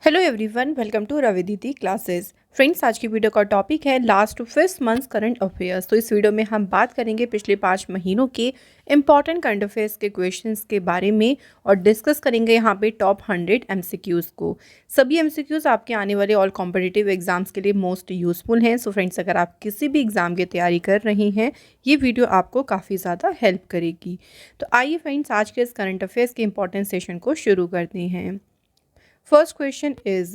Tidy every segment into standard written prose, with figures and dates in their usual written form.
Hello everyone, welcome to Ravididi classes. Friends, आज की video का टॉपिक है लास्ट 5 मंथ्स करंट अफेयर्स। तो इस वीडियो में हम बात करेंगे पिछले 5 महीनों के इंपॉर्टेंट करंट अफेयर्स के क्वेश्चंस के बारे में और डिस्कस करेंगे यहाँ पे टॉप 100 एमसीक्यूज़ को। सभी एमसीक्यूज़ आपके आने वाले ऑल कॉम्पिटिटिव एग्जाम्स के लिए मोस्ट यूजफुल हैं। सो फ्रेंड्स, अगर आप किसी भी एग्जाम की तैयारी कर रही हैं, ये वीडियो आपको काफ़ी ज़्यादा हेल्प करेगी। तो आइए फ्रेंड्स, आज के इस करंट अफेयर्स के इंपॉर्टेंट सेशन को शुरू करते हैं। First question is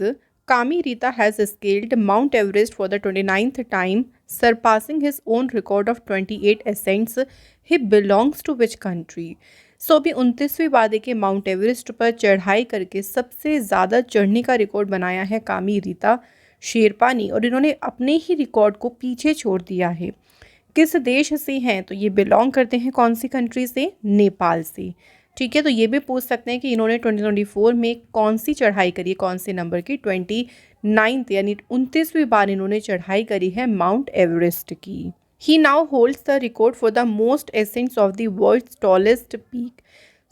Kami Rita has scaled Mount Everest for the 29th time, surpassing his own record of 28 ascents. He belongs to which country? सो अभी 29वीं बार देखिए माउंट एवरेस्ट पर चढ़ाई करके सबसे ज़्यादा चढ़ने का रिकॉर्ड बनाया है कामी रीता शेरपा ने, और इन्होंने अपने ही रिकॉर्ड को पीछे छोड़ दिया है। किस देश से हैं? तो ये बिलोंग करते हैं कौन सी कंट्री से? नेपाल से। ठीक है, तो ये भी पूछ सकते हैं कि इन्होंने 2024 में कौन सी चढ़ाई करी है, कौन से नंबर की? 29th यानी 29वीं बार इन्होंने चढ़ाई करी है माउंट एवरेस्ट की। He now holds the record for the most ascents of the world's tallest peak.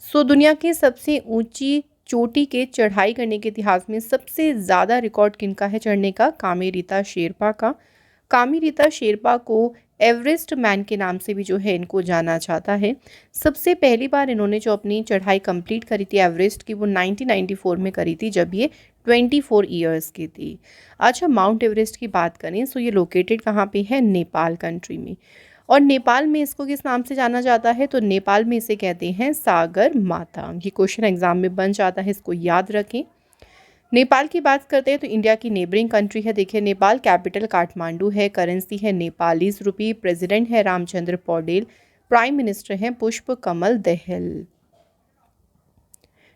So दुनिया की सबसे ऊंची चोटी के चढ़ाई करने के इतिहास में सबसे ज़्यादा रिकॉर्ड किनका है चढ़ने का? कामी रीता शेरपा का। कामी रीता शेरपा को एवरेस्ट मैन के नाम से भी जो है इनको जाना जाता है। सबसे पहली बार इन्होंने जो अपनी चढ़ाई कंप्लीट करी थी एवरेस्ट की, वो 1994 में करी थी, जब ये 24 ईयर्स की थी। अच्छा, माउंट एवरेस्ट की बात करें तो ये लोकेटेड कहाँ पे है? नेपाल कंट्री में। और नेपाल में इसको किस नाम से जाना जाता है? तो नेपाल में इसे कहते हैं सागर माता। ये क्वेश्चन एग्जाम में बन जाता है, इसको याद रखें। नेपाल की बात करते हैं तो इंडिया की नेबरिंग कंट्री है। देखिए, नेपाल कैपिटल काठमांडू है, करेंसी है नेपालीज रुपी, प्रेसिडेंट है रामचंद्र पौडेल, प्राइम मिनिस्टर हैं Pushpa Kamal Dahal.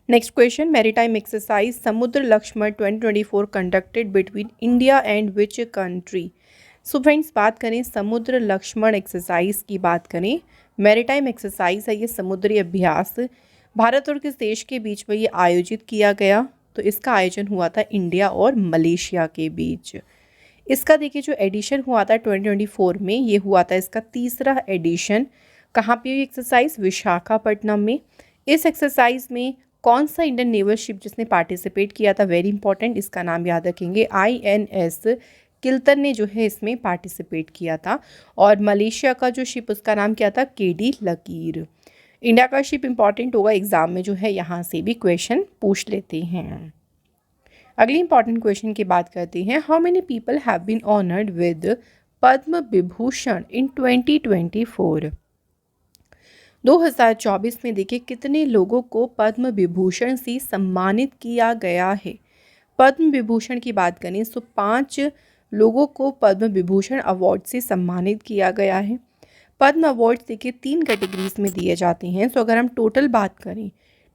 Next question, maritime exercise Samudra Laksamana 2024 conducted between India and which country? So friends, बात करें समुद्र लक्ष्मण एक्सरसाइज की, बात करें मैरीटाइम एक्सरसाइज है ये समुद्री अभ्यास, भारत और किस देश के बीच में ये आयोजित किया गया? तो इसका आयोजन हुआ था इंडिया और मलेशिया के बीच। इसका देखिए जो एडिशन हुआ था 2024 में, ये हुआ था इसका तीसरा एडिशन। कहाँ पे हुई एक्सरसाइज? विशाखापट्टनम में। इस एक्सरसाइज में कौन सा इंडियन नेवल शिप जिसने पार्टिसिपेट किया था? वेरी इंपॉर्टेंट, इसका नाम याद रखेंगे, INS किल्तन ने जो है इसमें पार्टिसिपेट किया था। और मलेशिया का जो शिप उसका नाम क्या था? KD लकीर। इंडिया का शिप इंपॉर्टेंट होगा, एग्जाम में जो है यहाँ से भी क्वेश्चन पूछ लेते हैं। अगली इंपॉर्टेंट क्वेश्चन की बात करते हैं। How many people have been honoured with Padma Vibhushan in 2024? 2024 में देखिए कितने लोगों को पद्म विभूषण से सम्मानित किया गया है। पद्म विभूषण की बात करें तो 5 लोगों को पद्म विभूषण अवार्ड से सम्मानित किया गया है। पद्म अवार्ड्स देखिए 3 कैटेगरीज में दिए जाते हैं। तो अगर हम टोटल बात करें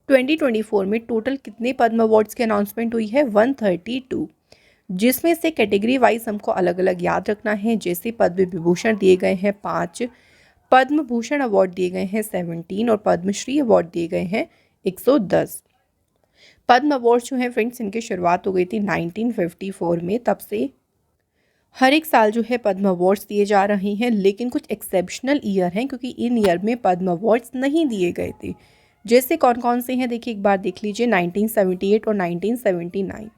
2024 में टोटल कितने पद्म अवार्ड्स की अनाउंसमेंट हुई है? 132, जिसमें से कैटेगरी वाइज हमको अलग अलग याद रखना है। जैसे पद्म विभूषण दिए गए हैं 5, पद्म भूषण अवार्ड दिए गए हैं 17 और पद्मश्री अवार्ड दिए गए हैं 110। पद्म अवार्ड जो है फ्रेंड्स, इनकी शुरुआत हो गई थी 1954 में। तब से हर एक साल जो है पद्म अवार्ड्स दिए जा रहे हैं, लेकिन कुछ एक्सेप्शनल ईयर हैं क्योंकि इन ईयर में पद्म अवार्ड्स नहीं दिए गए थे। जैसे कौन कौन से हैं देखिए एक बार देख लीजिए, 1978 और 1979।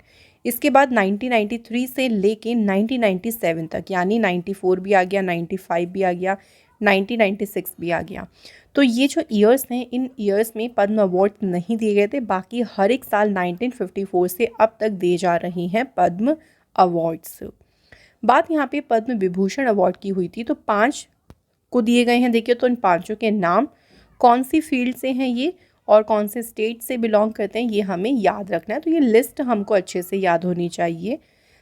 इसके बाद 1993 से लेके 1997 तक, यानी 94 भी आ गया, 95 भी आ गया, 1996 भी आ गया। तो ये जो ईयर्स हैं, इन ईयर्स में पद्म अवार्ड नहीं दिए गए थे। बाकी हर एक साल 1954 से अब तक दिए जा रहे हैं पद्म अवार्ड्स। बात यहाँ पे पद्म विभूषण अवार्ड की हुई थी, तो 5 को दिए गए हैं। देखिए, तो इन 5 के नाम कौन सी फील्ड से हैं ये और कौन से स्टेट से बिलोंग करते हैं, ये हमें याद रखना है। तो ये लिस्ट हमको अच्छे से याद होनी चाहिए।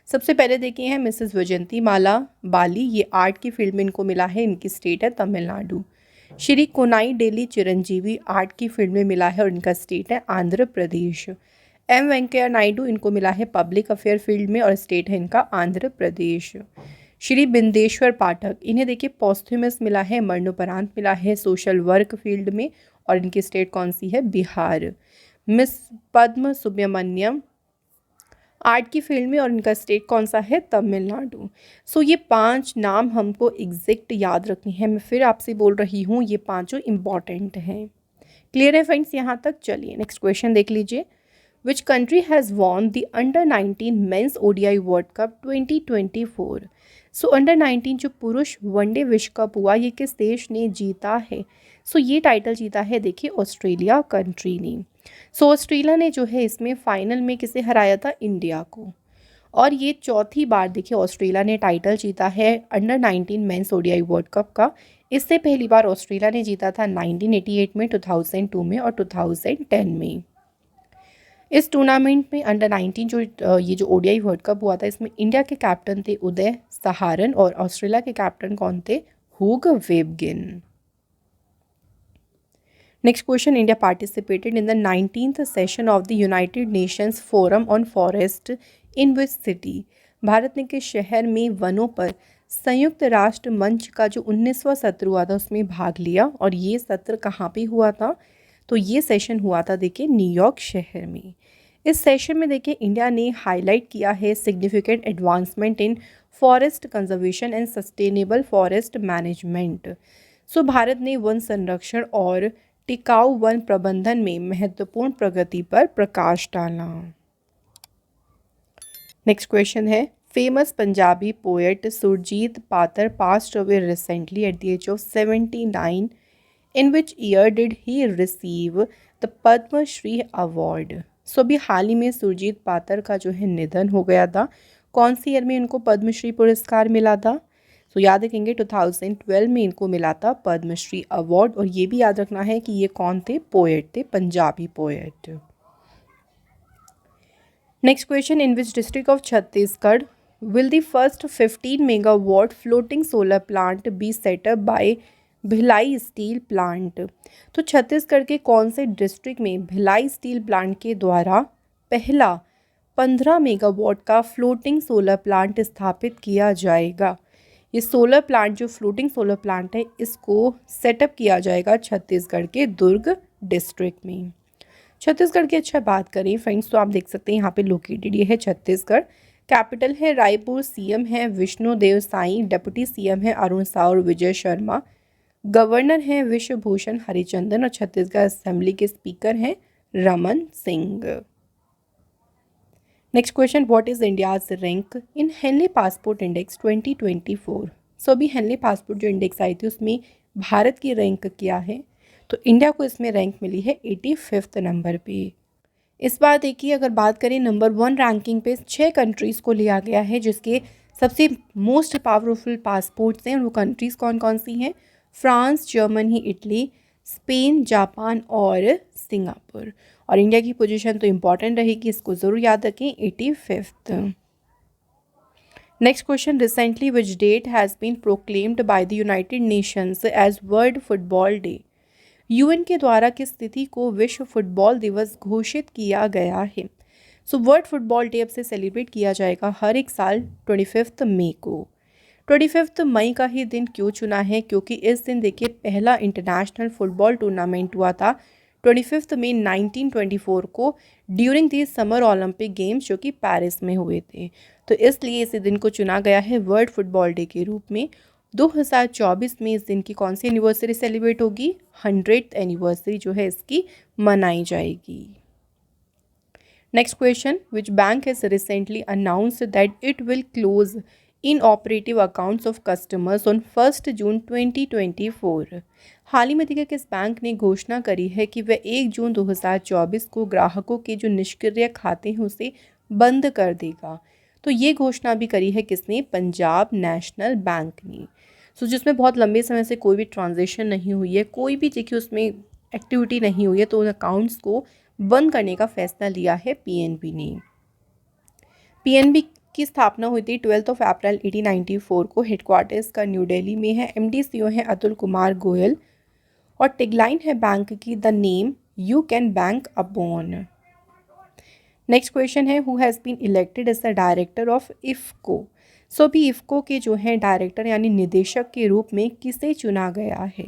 सबसे पहले देखिए हैं मिसेस वैजयंती माला बाली, ये आर्ट की फील्ड में इनको मिला है, इनकी स्टेट है तमिलनाडु। श्री कोनाई डेली चिरंजीवी आर्ट की फील्ड में मिला है और इनका स्टेट है आंध्र प्रदेश। M वेंकैया नायडू, इनको मिला है पब्लिक अफेयर फील्ड में और स्टेट है इनका आंध्र प्रदेश। श्री बिंदेश्वर पाठक, इन्हें देखिए पॉस्थ्यूमस मिला है, मरणोपरांत मिला है सोशल वर्क फील्ड में और इनकी स्टेट कौन सी है? बिहार। मिस पद्म सुब्रमण्यम आर्ट की फील्ड में और इनका स्टेट कौन सा है? तमिलनाडु। सो ये 5 नाम हमको एग्जैक्ट याद रखनी है। मैं फिर आपसे बोल रही हूँ, ये 5 इंपॉर्टेंट हैं। क्लियर है फ्रेंड्स यहाँ तक? चलिए नेक्स्ट क्वेश्चन देख लीजिए। Which country has won the under 19 men's ODI world cup 2024। So under 19 जो पुरुष वनडे विश्व कप हुआ ये किस देश ने जीता है? सो ये टाइटल जीता है देखिए ऑस्ट्रेलिया कंट्री ने। सो ऑस्ट्रेलिया ने जो है इसमें फाइनल में किसे हराया था? इंडिया को। और ये चौथी बार देखिए ऑस्ट्रेलिया ने टाइटल जीता है under 19 men's ODI world cup का। इससे पहली बार ऑस्ट्रेलिया ने जीता था 1988 में, 2002 में और 2010 में। इस टूर्नामेंट में अंडर 19 जो ये जो ओडीआई वर्ल्ड कप हुआ था इसमें इंडिया के कैप्टन थे उदय सहारन और ऑस्ट्रेलिया के कैप्टन कौन थे? Hugh Weibgen. Next question, India participated in the 19th session of the United Nations Forum on Forest in which city? भारत ने किस शहर में वनों पर संयुक्त राष्ट्र मंच का जो 19वां सत्र हुआ था उसमें भाग लिया? और ये सत्र कहाँ पे हुआ था? तो ये सेशन हुआ था देखिए न्यूयॉर्क शहर में। इस सेशन में देखिए इंडिया ने हाईलाइट किया है significant advancement in forest conservation and sustainable forest management. So Bharat ने वन संरक्षण और टिकाऊ वन प्रबंधन में महत्वपूर्ण प्रगति पर प्रकाश डाला। नेक्स्ट क्वेश्चन है, famous Punjabi poet Surjit Patar passed away recently at the age of 79। In which year did he receive the Padma Shri award? So अभी हाल ही में सुरजीत पातर का जो है निधन हो गया था। कौन सी ईयर में इनको पद्मश्री पुरस्कार मिला था? सो याद रखेंगे 2012 में इनको मिला था पद्मश्री अवार्ड। और ये भी याद रखना है कि ये कौन थे? पोएट थे, Punjabi poet. Next question, in which district of Chhattisgarh will the first 15 megawatt floating solar plant be set up by Bhilai steel plant? तो छत्तीसगढ़ के कौन से डिस्ट्रिक्ट में भिलाई स्टील प्लांट के द्वारा पहला 15 मेगावाट का फ्लोटिंग सोलर प्लांट स्थापित किया जाएगा? ये सोलर प्लांट जो फ्लोटिंग सोलर प्लांट है इसको सेटअप किया जाएगा छत्तीसगढ़ के दुर्ग डिस्ट्रिक्ट में। छत्तीसगढ़ की अच्छा बात करें फ्रेंड्स तो आप देख सकते हैं यहाँ पे लोकेटेड ये है छत्तीसगढ़। कैपिटल है रायपुर, सीएम है विष्णुदेव साई, डिप्टी सीएम है अरुण साव और विजय शर्मा, गवर्नर हैं विश्वभूषण हरिचंदन और छत्तीसगढ़ असेंबली के स्पीकर हैं Raman Singh. Next question, what is India's rank in Henley passport index 2024? सो अभी हेनली पासपोर्ट जो इंडेक्स आई थी उसमें भारत की रैंक क्या है? तो इंडिया को इसमें रैंक मिली है 85वें नंबर पे। इस बार देखिए अगर बात करें नंबर 1 रैंकिंग पे 6 कंट्रीज़ को लिया गया है जिसके सबसे मोस्ट पावरफुल पासपोर्ट्स हैं। वो कंट्रीज़ कौन कौन सी हैं? France, Germany, Italy, Spain, Japan और सिंगापुर। और इंडिया की पोजीशन तो इम्पॉर्टेंट रहेगी, इसको ज़रूर याद रखें, 85th। Next question, recently which date has been proclaimed by the United Nations as world football day? UN के द्वारा किस तिथि को विश्व फुटबॉल दिवस घोषित किया गया है? सो वर्ल्ड फुटबॉल डे अब से सेलिब्रेट किया जाएगा हर एक साल 25 मई को। 25 मई का ही दिन क्यों चुना है? क्योंकि इस दिन देखिए पहला इंटरनेशनल फुटबॉल टूर्नामेंट हुआ था 25 मई 1924 को during the summer Olympic games जो कि पेरिस में हुए थे। तो इसलिए इस दिन को चुना गया है वर्ल्ड फुटबॉल डे के रूप में। 2024 में इस दिन की कौन सी एनिवर्सरी सेलिब्रेट होगी? 100th एनिवर्सरी जो है इसकी मनाई जाएगी। Next question, which bank has recently announced that it will close in operative accounts of customers on 1 जून 2024? हाल ही में देखिए किस बैंक ने घोषणा करी है कि वह 1 जून 2024 को ग्राहकों के जो निष्क्रिय खाते हैं उसे बंद कर देगा? तो ये घोषणा भी करी है किसने? पंजाब नेशनल बैंक ने। सो जिसमें बहुत लंबे समय से कोई भी ट्रांजेक्शन नहीं हुई है, कोई भी देखिए उसमें एक्टिविटी नहीं हुई है, तो उन अकाउंट्स को बंद करने का फैसला लिया है पीएनबी ने। पीएनबी की स्थापना हुई थी 12 अप्रैल 1894 को। हेडक्वार्टर्स का न्यू दिल्ली में है। एमडी सीईओ है अतुल कुमार गोयल और टिगलाइन है बैंक की the name you can bank upon. Next question है, who has been elected as the director of IFFCO? So अभी इफ्को के जो हैं डायरेक्टर यानी निदेशक के रूप में किसे चुना गया है?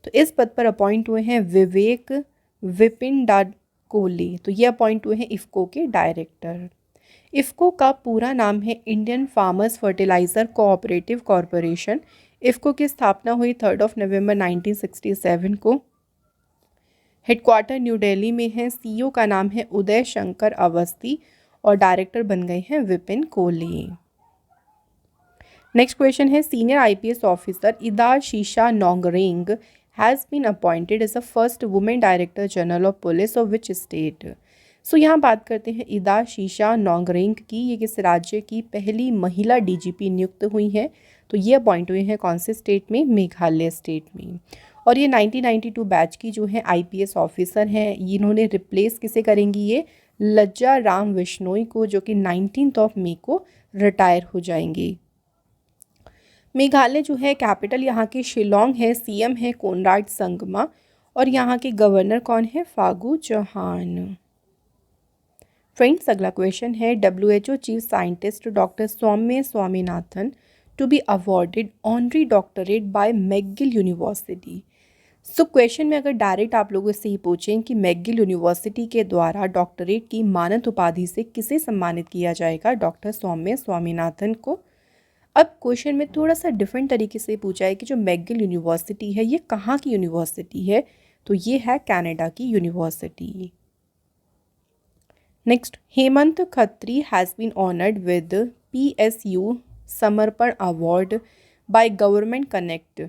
तो इस पद पर अपॉइंट हुए हैं विवेक विपिन डाकोले। तो ये अपॉइंट हुए हैं इफ्को के डायरेक्टर। इफ्को का पूरा नाम है Indian farmers fertiliser cooperative corporation. IFFCO की स्थापना हुई 3 नवंबर 1967 को। हेडक्वार्टर न्यू दिल्ली में है। सीईओ का नाम है उदय शंकर अवस्थी और डायरेक्टर बन गए हैं विपिन कोहली। नेक्स्ट क्वेश्चन है senior IPS officer Idashisha Nongrang has been appointed as the first women director general of police of which state. So यहाँ बात करते हैं इदा शीशा नोंगरेंग की। ये किस राज्य की पहली महिला डीजीपी नियुक्त हुई हैं? तो ये अपॉइंट हुए हैं कौन से स्टेट में? मेघालय स्टेट में। और ये 1992 बैच की जो है आईपीएस ऑफिसर हैं। इन्होंने रिप्लेस किसे करेंगी? ये लज्जा राम विश्नोई को, जो कि 19 मई को रिटायर हो जाएंगी। मेघालय जो है कैपिटल यहाँ की शिलोंग है। सीएम है कोनराड संगमा और यहाँ के गवर्नर कौन है? फागू चौहान। फ्रेंड्स अगला क्वेश्चन है WHO chief scientist doctor Soumya Swaminathan to be awarded honorary doctorate by McGill university. So question में अगर डायरेक्ट आप लोगों से ही पूछें कि मैकगिल यूनिवर्सिटी के द्वारा डॉक्टरेट की मानद उपाधि से किसे सम्मानित किया जाएगा? डॉक्टर सौम्य स्वामीनाथन को। अब क्वेश्चन में थोड़ा सा डिफरेंट तरीके से पूछा है कि जो मैकगिल यूनिवर्सिटी है ये कहाँ की यूनिवर्सिटी है? तो ये है कनाडा की university. Next, Hemant Khatri has been honoured with PSU Samarpan award by government connect.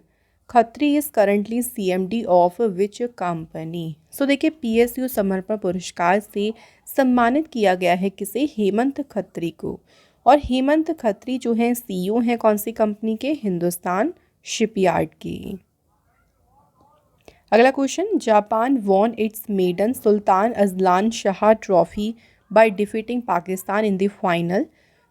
Khatri is currently CMD of which company? So देखिए PSU समर्पण पुरस्कार से सम्मानित किया गया है किसे? हेमंत खत्री को। और हेमंत खत्री जो हैं CEO हैं कौन सी कंपनी के? हिंदुस्तान शिपयार्ड की। अगला question, Japan won its maiden Sultan Azlan Shah trophy by defeating Pakistan in the final.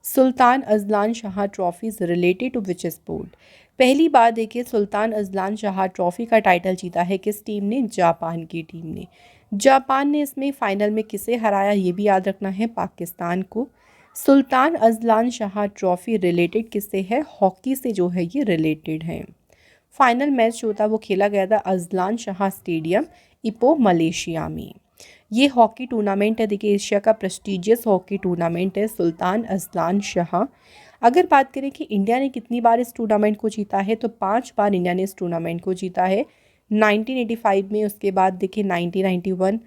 Sultan Azlan Shah trophy is related to which sport? पहली बार देखिए सुल्तान अजलान शाह ट्रॉफी का टाइटल जीता है किस टीम ने? जापान की टीम ने। जापान ने इसमें फाइनल में किसे हराया? ये भी याद रखना है, पाकिस्तान को। सुल्तान अजलान शाह ट्रॉफी रिलेटेड किससे है? हॉकी से जो है ये रिलेटेड है। फाइनल मैच जो था वो खेला गया था Azlan Shah stadium Ipoh Malaysia में। ये हॉकी टूर्नामेंट है, देखिए एशिया का प्रेस्टीजियस हॉकी टूर्नामेंट है सुल्तान अजलान शाह। अगर बात करें कि इंडिया ने कितनी बार इस टूर्नामेंट को जीता है तो 5 बार इंडिया ने इस टूर्नामेंट को जीता है। 1985 में, उसके बाद देखिए 1991,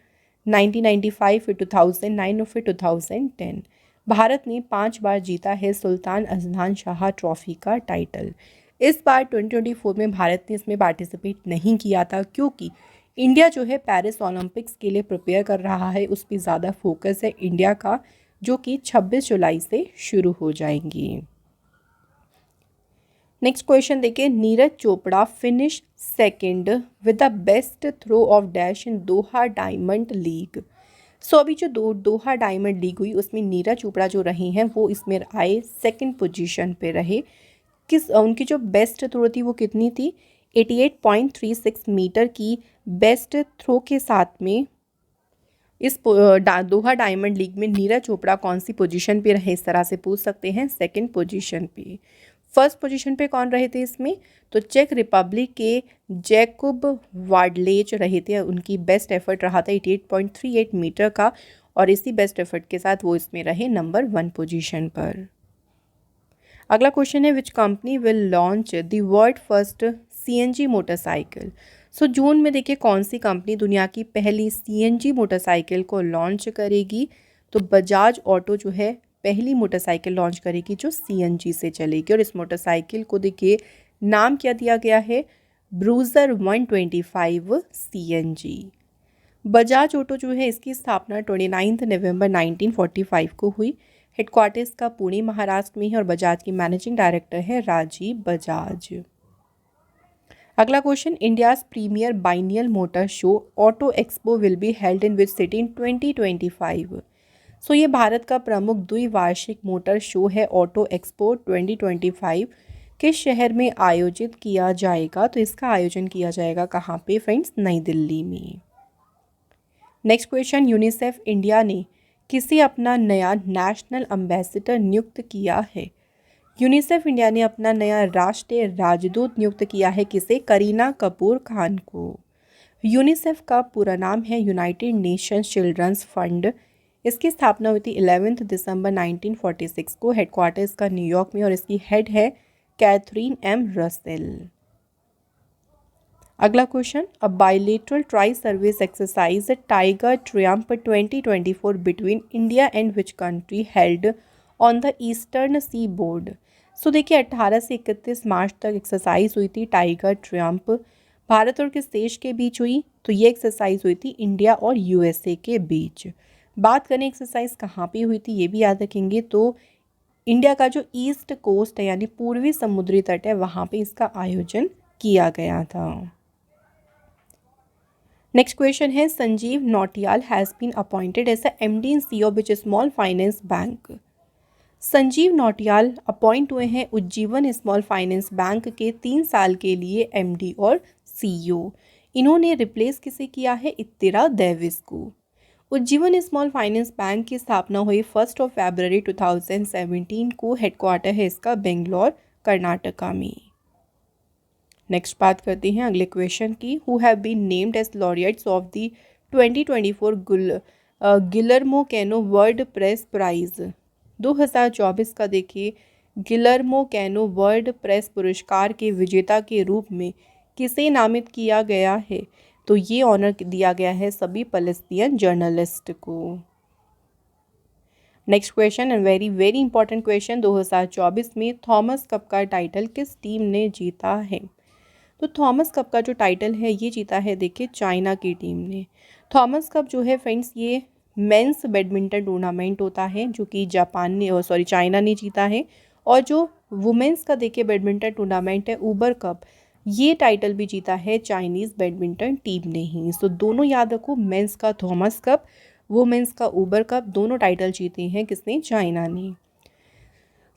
1995, फिर 2009 और फिर 2010। भारत ने 5 बार जीता है सुल्तान अजलान शाह ट्रॉफी का टाइटल। इस बार 2024 में भारत ने इसमें पार्टिसिपेट नहीं किया था क्योंकि इंडिया जो है पेरिस ओलंपिक्स के लिए प्रिपेयर कर रहा है। उस पर ज़्यादा फोकस है इंडिया का, जो कि 26 जुलाई से शुरू हो जाएंगी। नेक्स्ट क्वेश्चन देखिए, Neeraj Chopra finish second with the best throw of dash in Doha Diamond League. So अभी जो दोहा डायमंड लीग हुई उसमें नीरज चोपड़ा जो रहे हैं वो इसमें आए सेकंड पोजीशन पे रहे। उनकी जो बेस्ट थ्रो थी वो कितनी थी? 88.36 मीटर की बेस्ट थ्रो के साथ में इस दोहा डायमंड लीग में नीरज चोपड़ा कौन सी पोजीशन पे रहे? इस तरह से पूछ सकते हैं। सेकंड पोजीशन पे। फर्स्ट पोजीशन पे कौन रहे थे इसमें? तो चेक रिपब्लिक के जैकुब वाडलेज रहे थे। उनकी बेस्ट एफर्ट रहा था 88.38 मीटर का और इसी बेस्ट एफर्ट के साथ वो इसमें रहे नंबर 1 पोजीशन पर। अगला क्वेश्चन है, which company will launch the world first CNG motorcycle. So जून में देखिए कौन सी कंपनी दुनिया की पहली CNG मोटरसाइकिल को लॉन्च करेगी? तो बजाज ऑटो जो है पहली मोटरसाइकिल लॉन्च करेगी जो CNG से चलेगी। और इस मोटरसाइकिल को देखिए नाम क्या दिया गया है? Bruiser 125 CNG। बजाज ऑटो जो है इसकी स्थापना 29 नवंबर 1945 को हुई। हेडक्वार्टर्स का पुणे महाराष्ट्र में है और बजाज की मैनेजिंग डायरेक्टर है राजीव बजाज। अगला question, India's premier biennial motor show auto expo will be held in which city in 2025। सो ये भारत का प्रमुख द्विवार्षिक मोटर शो है ऑटो एक्सपो 2025 किस शहर में आयोजित किया जाएगा? तो इसका आयोजन किया जाएगा कहाँ पे फ्रेंड्स? नई दिल्ली में। नेक्स्ट क्वेश्चन, यूनिसेफ इंडिया ने किसे अपना नया नेशनल एम्बेसडर नियुक्त किया है? यूनिसेफ इंडिया ने अपना नया राष्ट्रीय राजदूत नियुक्त किया है किसे? करीना कपूर खान को। यूनिसेफ का पूरा नाम है यूनाइटेड नेशंस चिल्ड्रंस फंड। इसकी स्थापना हुई थी 11 दिसंबर 1946 को। हेडक्वार्टर इसका न्यूयॉर्क में और इसकी हेड है कैथरीन M रसेल। अगला question, a bilateral tri service exercise Tiger Triumph 2024 between India and which country held on the eastern seaboard. So देखिए 18 से 31 मार्च तक एक्सरसाइज हुई थी टाइगर ट्रियम्फ, भारत और किस देश के बीच हुई, तो ये एक्सरसाइज हुई थी इंडिया और यूएसए के बीच। बात करें एक्सरसाइज कहाँ पे हुई थी ये भी याद रखेंगे, तो इंडिया का जो ईस्ट कोस्ट है यानी पूर्वी समुद्री तट है वहाँ पे इसका आयोजन किया गया था। नेक्स्ट क्वेश्चन है, Sanjeev Nautiyal has been appointed as MD in CEO which small finance bank. Sanjeev Nautiyal appoint हुए हैं उज्जीवन स्मॉल फाइनेंस बैंक के 3 साल के लिए एमडी और सीईओ। इन्होंने रिप्लेस किसे किया है, इत्तिरा डेविस को। उज्जीवन स्मॉल फाइनेंस बैंक की स्थापना हुई 1 फरवरी 2017 को, हेडक्वार्टर है इसका बेंगलोर कर्नाटका में। नेक्स्ट बात करते हैं अगले क्वेश्चन की, who have been named as laureates of the 2024 Guillermo Cano world press prize. 2024 का देखिए गिलर्मो कैनो वर्ल्ड प्रेस पुरस्कार के विजेता के रूप में किसे नामित किया गया है, तो ये ऑनर दिया गया है सभी फलस्तीन जर्नलिस्ट को। Next question and very very important question, 2024 में थॉमस कप का टाइटल किस टीम ने जीता है। तो थॉमस कप का जो टाइटल है ये जीता है देखिए चाइना की टीम ने। थॉमस कप जो है फ्रेंड्स ये मेंस बैडमिंटन टूर्नामेंट होता है जो कि चाइना ने जीता है, और जो वुमेंस का देखिए बैडमिंटन टूर्नामेंट है ऊबर कप, ये टाइटल भी जीता है चाइनीज़ बैडमिंटन टीम ने ही। सो दोनों याद रखो, मेंस का थॉमस कप, वुमेंस का ऊबर कप, दोनों टाइटल जीते हैं किसने, चाइना ने।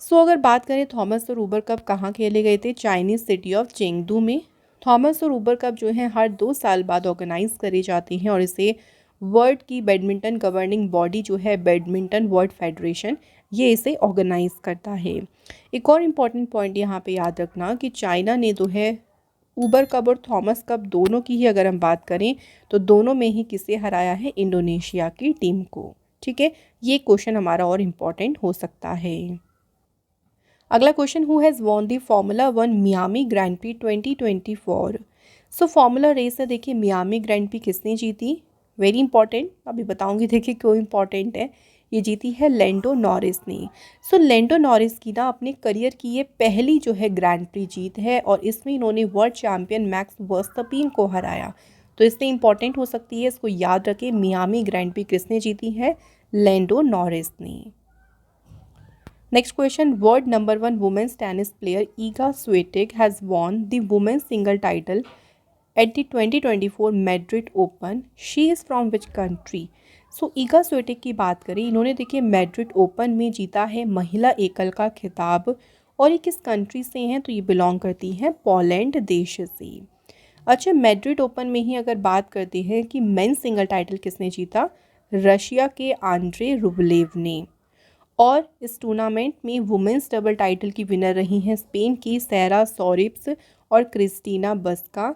सो अगर बात करें थॉमस और ऊबर कप कहाँ खेले गए थे, चाइनीज़ सिटी ऑफ चेंगदू में। थॉमस और ऊबर कप जो है हर 2 साल बाद ऑर्गेनाइज करे जाते हैं और इसे वर्ल्ड की बैडमिंटन गवर्निंग बॉडी जो है बैडमिंटन वर्ल्ड फेडरेशन, ये इसे ऑर्गेनाइज करता है। एक और इम्पॉर्टेंट पॉइंट यहाँ पे याद रखना कि चाइना ने तो है ऊबर कप और थॉमस कप दोनों की ही अगर हम बात करें तो दोनों में ही किसे हराया है, इंडोनेशिया की टीम को। ठीक है, ये क्वेश्चन हमारा और इम्पॉर्टेंट हो सकता है। अगला question, who has won the formula 1 Miami grand prix 2024। So formula race है देखिए मियामी ग्रैंड प्री किसने जीती, वेरी इंपॉर्टेंट, अभी बताऊंगी देखिए क्यों इंपॉर्टेंट है। ये जीती है लैंडो नॉरिस ने। सो लैंडो नॉरिस की ना अपने करियर की ये पहली जो है ग्रैंड प्री जीत है और इसमें इन्होंने वर्ल्ड चैम्पियन मैक्स वर्स्टपिन को हराया, तो इसलिए इंपॉर्टेंट हो सकती है, इसको याद रखें। मियामी ग्रैंड प्री किसने जीती है, लैंडो नॉरिस ने। Next question, world number 1 women's tennis player Iga Swiatek has won the women's single title at the 2024 Madrid open, she is from which country. So Iga Swiatek की बात करें, इन्होंने देखिए Madrid open में जीता है महिला एकल का खिताब, और ये किस कंट्री से हैं, तो ये बिलोंग करती हैं पोलैंड देश से। अच्छा, मैड्रिड ओपन में ही अगर बात करते हैं कि मेंस सिंगल टाइटल किसने जीता, रशिया के आंद्रे रुबलेव ने। और इस टूर्नामेंट में वुमेंस डबल टाइटल की विनर रही हैं स्पेन की सैरा सोरिप्स और क्रिस्टीना बस्का।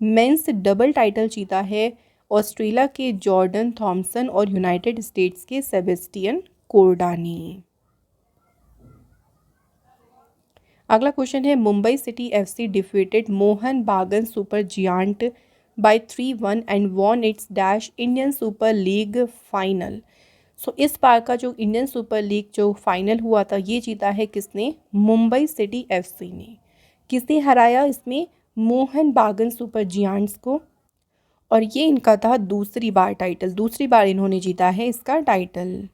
मेंस डबल टाइटल जीता है ऑस्ट्रेलिया के जॉर्डन थॉम्सन और यूनाइटेड स्टेट्स के सेबेस्टियन कोर्डा ने। अगला क्वेश्चन है, Mumbai city FC defeated Mohun Bagan super giant by 3-1 and won its dash Indian super league final. So इस बार का जो इंडियन सुपर लीग जो फाइनल हुआ था ये जीता है किसने, मुंबई सिटी एफसी ने। किसे हराया इसमें, मोहन बागान सुपर जियांट्स को, और ये इनका था दूसरी बार टाइटल, दूसरी बार इन्होंने जीता है इसका टाइटल।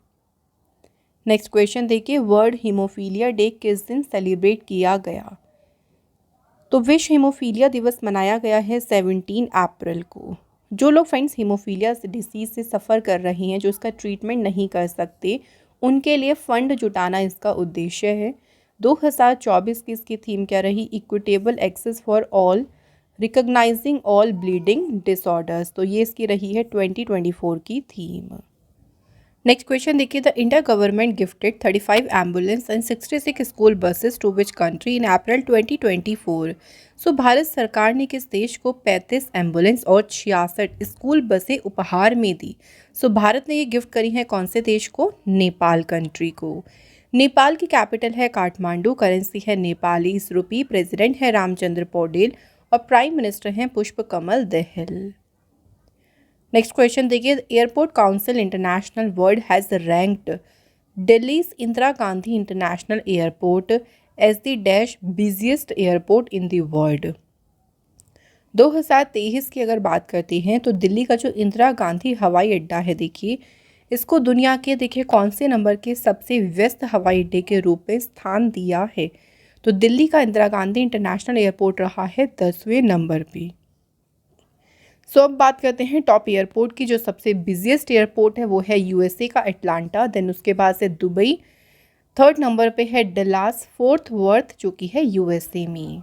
नेक्स्ट क्वेश्चन देखिए, वर्ल्ड हीमोफीलिया डे किस दिन सेलिब्रेट किया गया, तो विश्व हीमोफीलिया दिवस मनाया गया है 17 अप्रैल को। जो लोग फ्रेंड्स हीमोफीलिया डिसीज़ से सफ़र कर रहे हैं, जो इसका ट्रीटमेंट नहीं कर सकते, उनके लिए फ़ंड जुटाना इसका उद्देश्य है। 2024 की इसकी थीम क्या रही, equitable access for all recognising all bleeding disorders, तो ये इसकी रही है 2024 की थीम। नेक्स्ट क्वेश्चन देखिए, the India government gifted 35 ambulance and 66 school buses to which country in April 2024। So Bharat सरकार ने किस देश को 35 एम्बुलेंस और 66 स्कूल बसें उपहार में दी। सो भारत ने ये गिफ्ट करी है कौन से देश को, नेपाल कंट्री को। नेपाल की कैपिटल है काठमांडू, करेंसी है नेपाली रुपी, प्रेसिडेंट है रामचंद्र पौडेल और प्राइम मिनिस्टर हैं पुष्प कमल दहल। नेक्स्ट क्वेश्चन देखिए, airport council international world has ranked Delhi's Indira Gandhi international airport as the dash busiest airport in the world. 2023 की अगर बात करते हैं तो दिल्ली का जो इंदिरा गांधी हवाई अड्डा है, देखिए इसको दुनिया के देखिए कौन से नंबर के सबसे व्यस्त हवाई अड्डे के रूप में स्थान दिया है। तो दिल्ली का इंदिरा गांधी इंटरनेशनल एयरपोर्ट रहा है 10वें नंबर पे। सो अब बात करते हैं टॉप एयरपोर्ट की। जो सबसे बिजिएस्ट एयरपोर्ट है वो है यूएसए का अटलांटा, देन उसके बाद से दुबई, थर्ड नंबर पे है डलास, फोर्थ वर्थ जो कि है यूएसए में।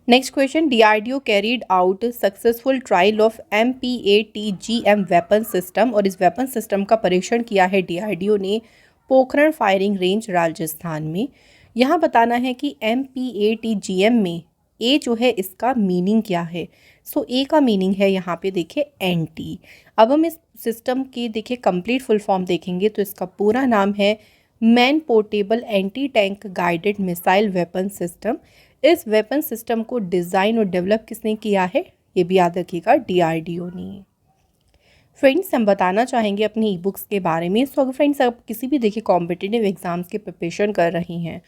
Next question, DRDO carried out successful trial of MPATGM weapon system, और इस वेपन सिस्टम का परीक्षण किया है डीआरडीओ ने पोखरण फायरिंग रेंज राजस्थान में। यहाँ बताना है कि MPATGM में ए जो है इसका मीनिंग क्या है। सो ए का मीनिंग है यहाँ पे देखिए एंटी। अब हम इस सिस्टम की देखिए कंप्लीट फुल फॉर्म देखेंगे तो इसका पूरा नाम है man portable anti tank guided missile weapon system. इस वेपन सिस्टम को डिज़ाइन और डेवलप किसने किया है, ये भी याद रखिएगा, डीआरडीओ ने। फ्रेंड्स, हम बताना चाहेंगे अपनी ई बुक्स के बारे में। सो अगर फ्रेंड्स आप किसी भी देखिए कॉम्पिटिटिव एग्जाम्स के प्रिपरेशन कर रही हैं,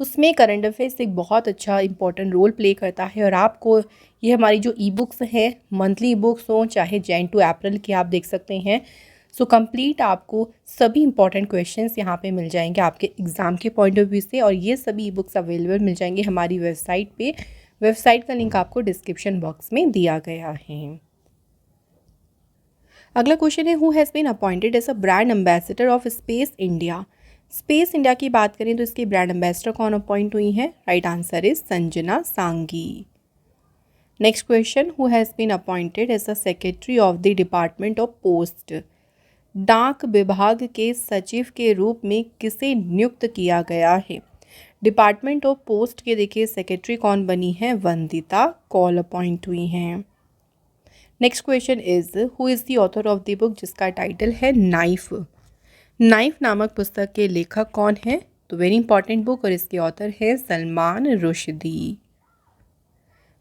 उसमें करंट अफेयर्स एक बहुत अच्छा इंपॉर्टेंट रोल प्ले करता है। और आपको ये हमारी जो ई बुक्स हैं, मंथली ई बुक्स हों चाहे जैन टू अप्रैल की, आप देख सकते हैं। सो कंप्लीट आपको सभी इंपॉर्टेंट क्वेश्चंस यहाँ पे मिल जाएंगे आपके एग्ज़ाम के पॉइंट ऑफ व्यू से, और ये सभी ई बुक्स अवेलेबल मिल जाएंगे हमारी वेबसाइट पे। वेबसाइट का लिंक आपको डिस्क्रिप्शन बॉक्स में दिया गया है। अगला क्वेश्चन है, who has been appointed as a brand ambassador of Space India. Space India की बात करें तो इसकी ब्रांड एम्बेसडर कौन अपॉइंट हुई है, right answer is Sanjana Sanghi. Next question, who has been appointed as a secretary of the department of post. डाक विभाग के सचिव के रूप में किसे नियुक्त किया गया है। डिपार्टमेंट ऑफ पोस्ट के देखिए सेक्रेटरी कौन बनी है, वंदिता कौल अपॉइंट हुई हैं। Next question is, who is the author of the book, जिसका टाइटल है नाइफ। नाइफ नामक पुस्तक के लेखक कौन है, तो वेरी इंपॉर्टेंट बुक, और इसके ऑथर है सलमान रुश्दी।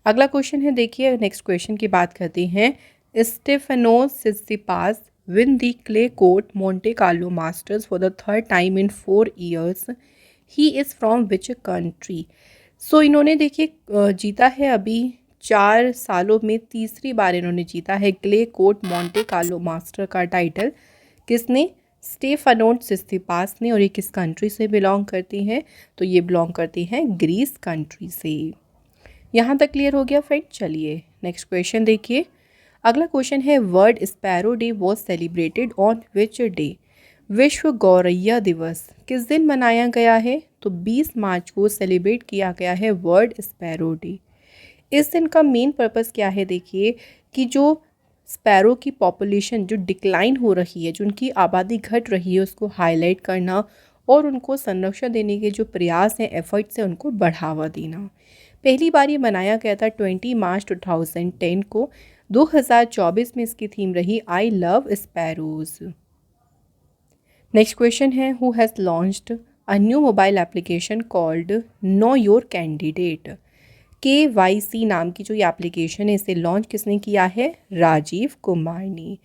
अगला क्वेश्चन है देखिए, नेक्स्ट क्वेश्चन की बात करते हैं। Stefanos Tsitsipas win the clay court Monte Carlo Masters for the third time in 4 years। He is from which country. So इन्होंने देखिए जीता है अभी 4 सालों में तीसरी बार इन्होंने जीता है clay court Monte Carlo master का टाइटल। किसने, स्टेफेनोस सित्सिपास ने। और ये किस कंट्री से बिलोंग करती हैं, तो ये बिलोंग करती हैं ग्रीस कंट्री से। यहाँ तक क्लियर हो गया फ्रेंड। चलिए नेक्स्ट क्वेश्चन देखिए। अगला क्वेश्चन है, world sparrow day was celebrated on which day. विश्व गौरैया दिवस किस दिन मनाया गया है, तो 20 मार्च को सेलिब्रेट किया गया है वर्ल्ड स्पैरो डे। इस दिन का मेन पर्पस क्या है, देखिए कि जो स्पैरो की पॉपुलेशन जो डिक्लाइन हो रही है, जो उनकी आबादी घट रही है, उसको हाईलाइट करना और उनको संरक्षण देने के जो प्रयास हैं, एफर्ट्स हैं, उनको बढ़ावा देना। पहली बार ये मनाया गया था 20 मार्च 2010 को। 2024 में इसकी थीम रही I love sparrows. Next question है, who has launched a new mobile application called know your candidate. KYC नाम की जो ये एप्लीकेशन है, इसे लॉन्च किसने किया है, राजीव कुमार ने।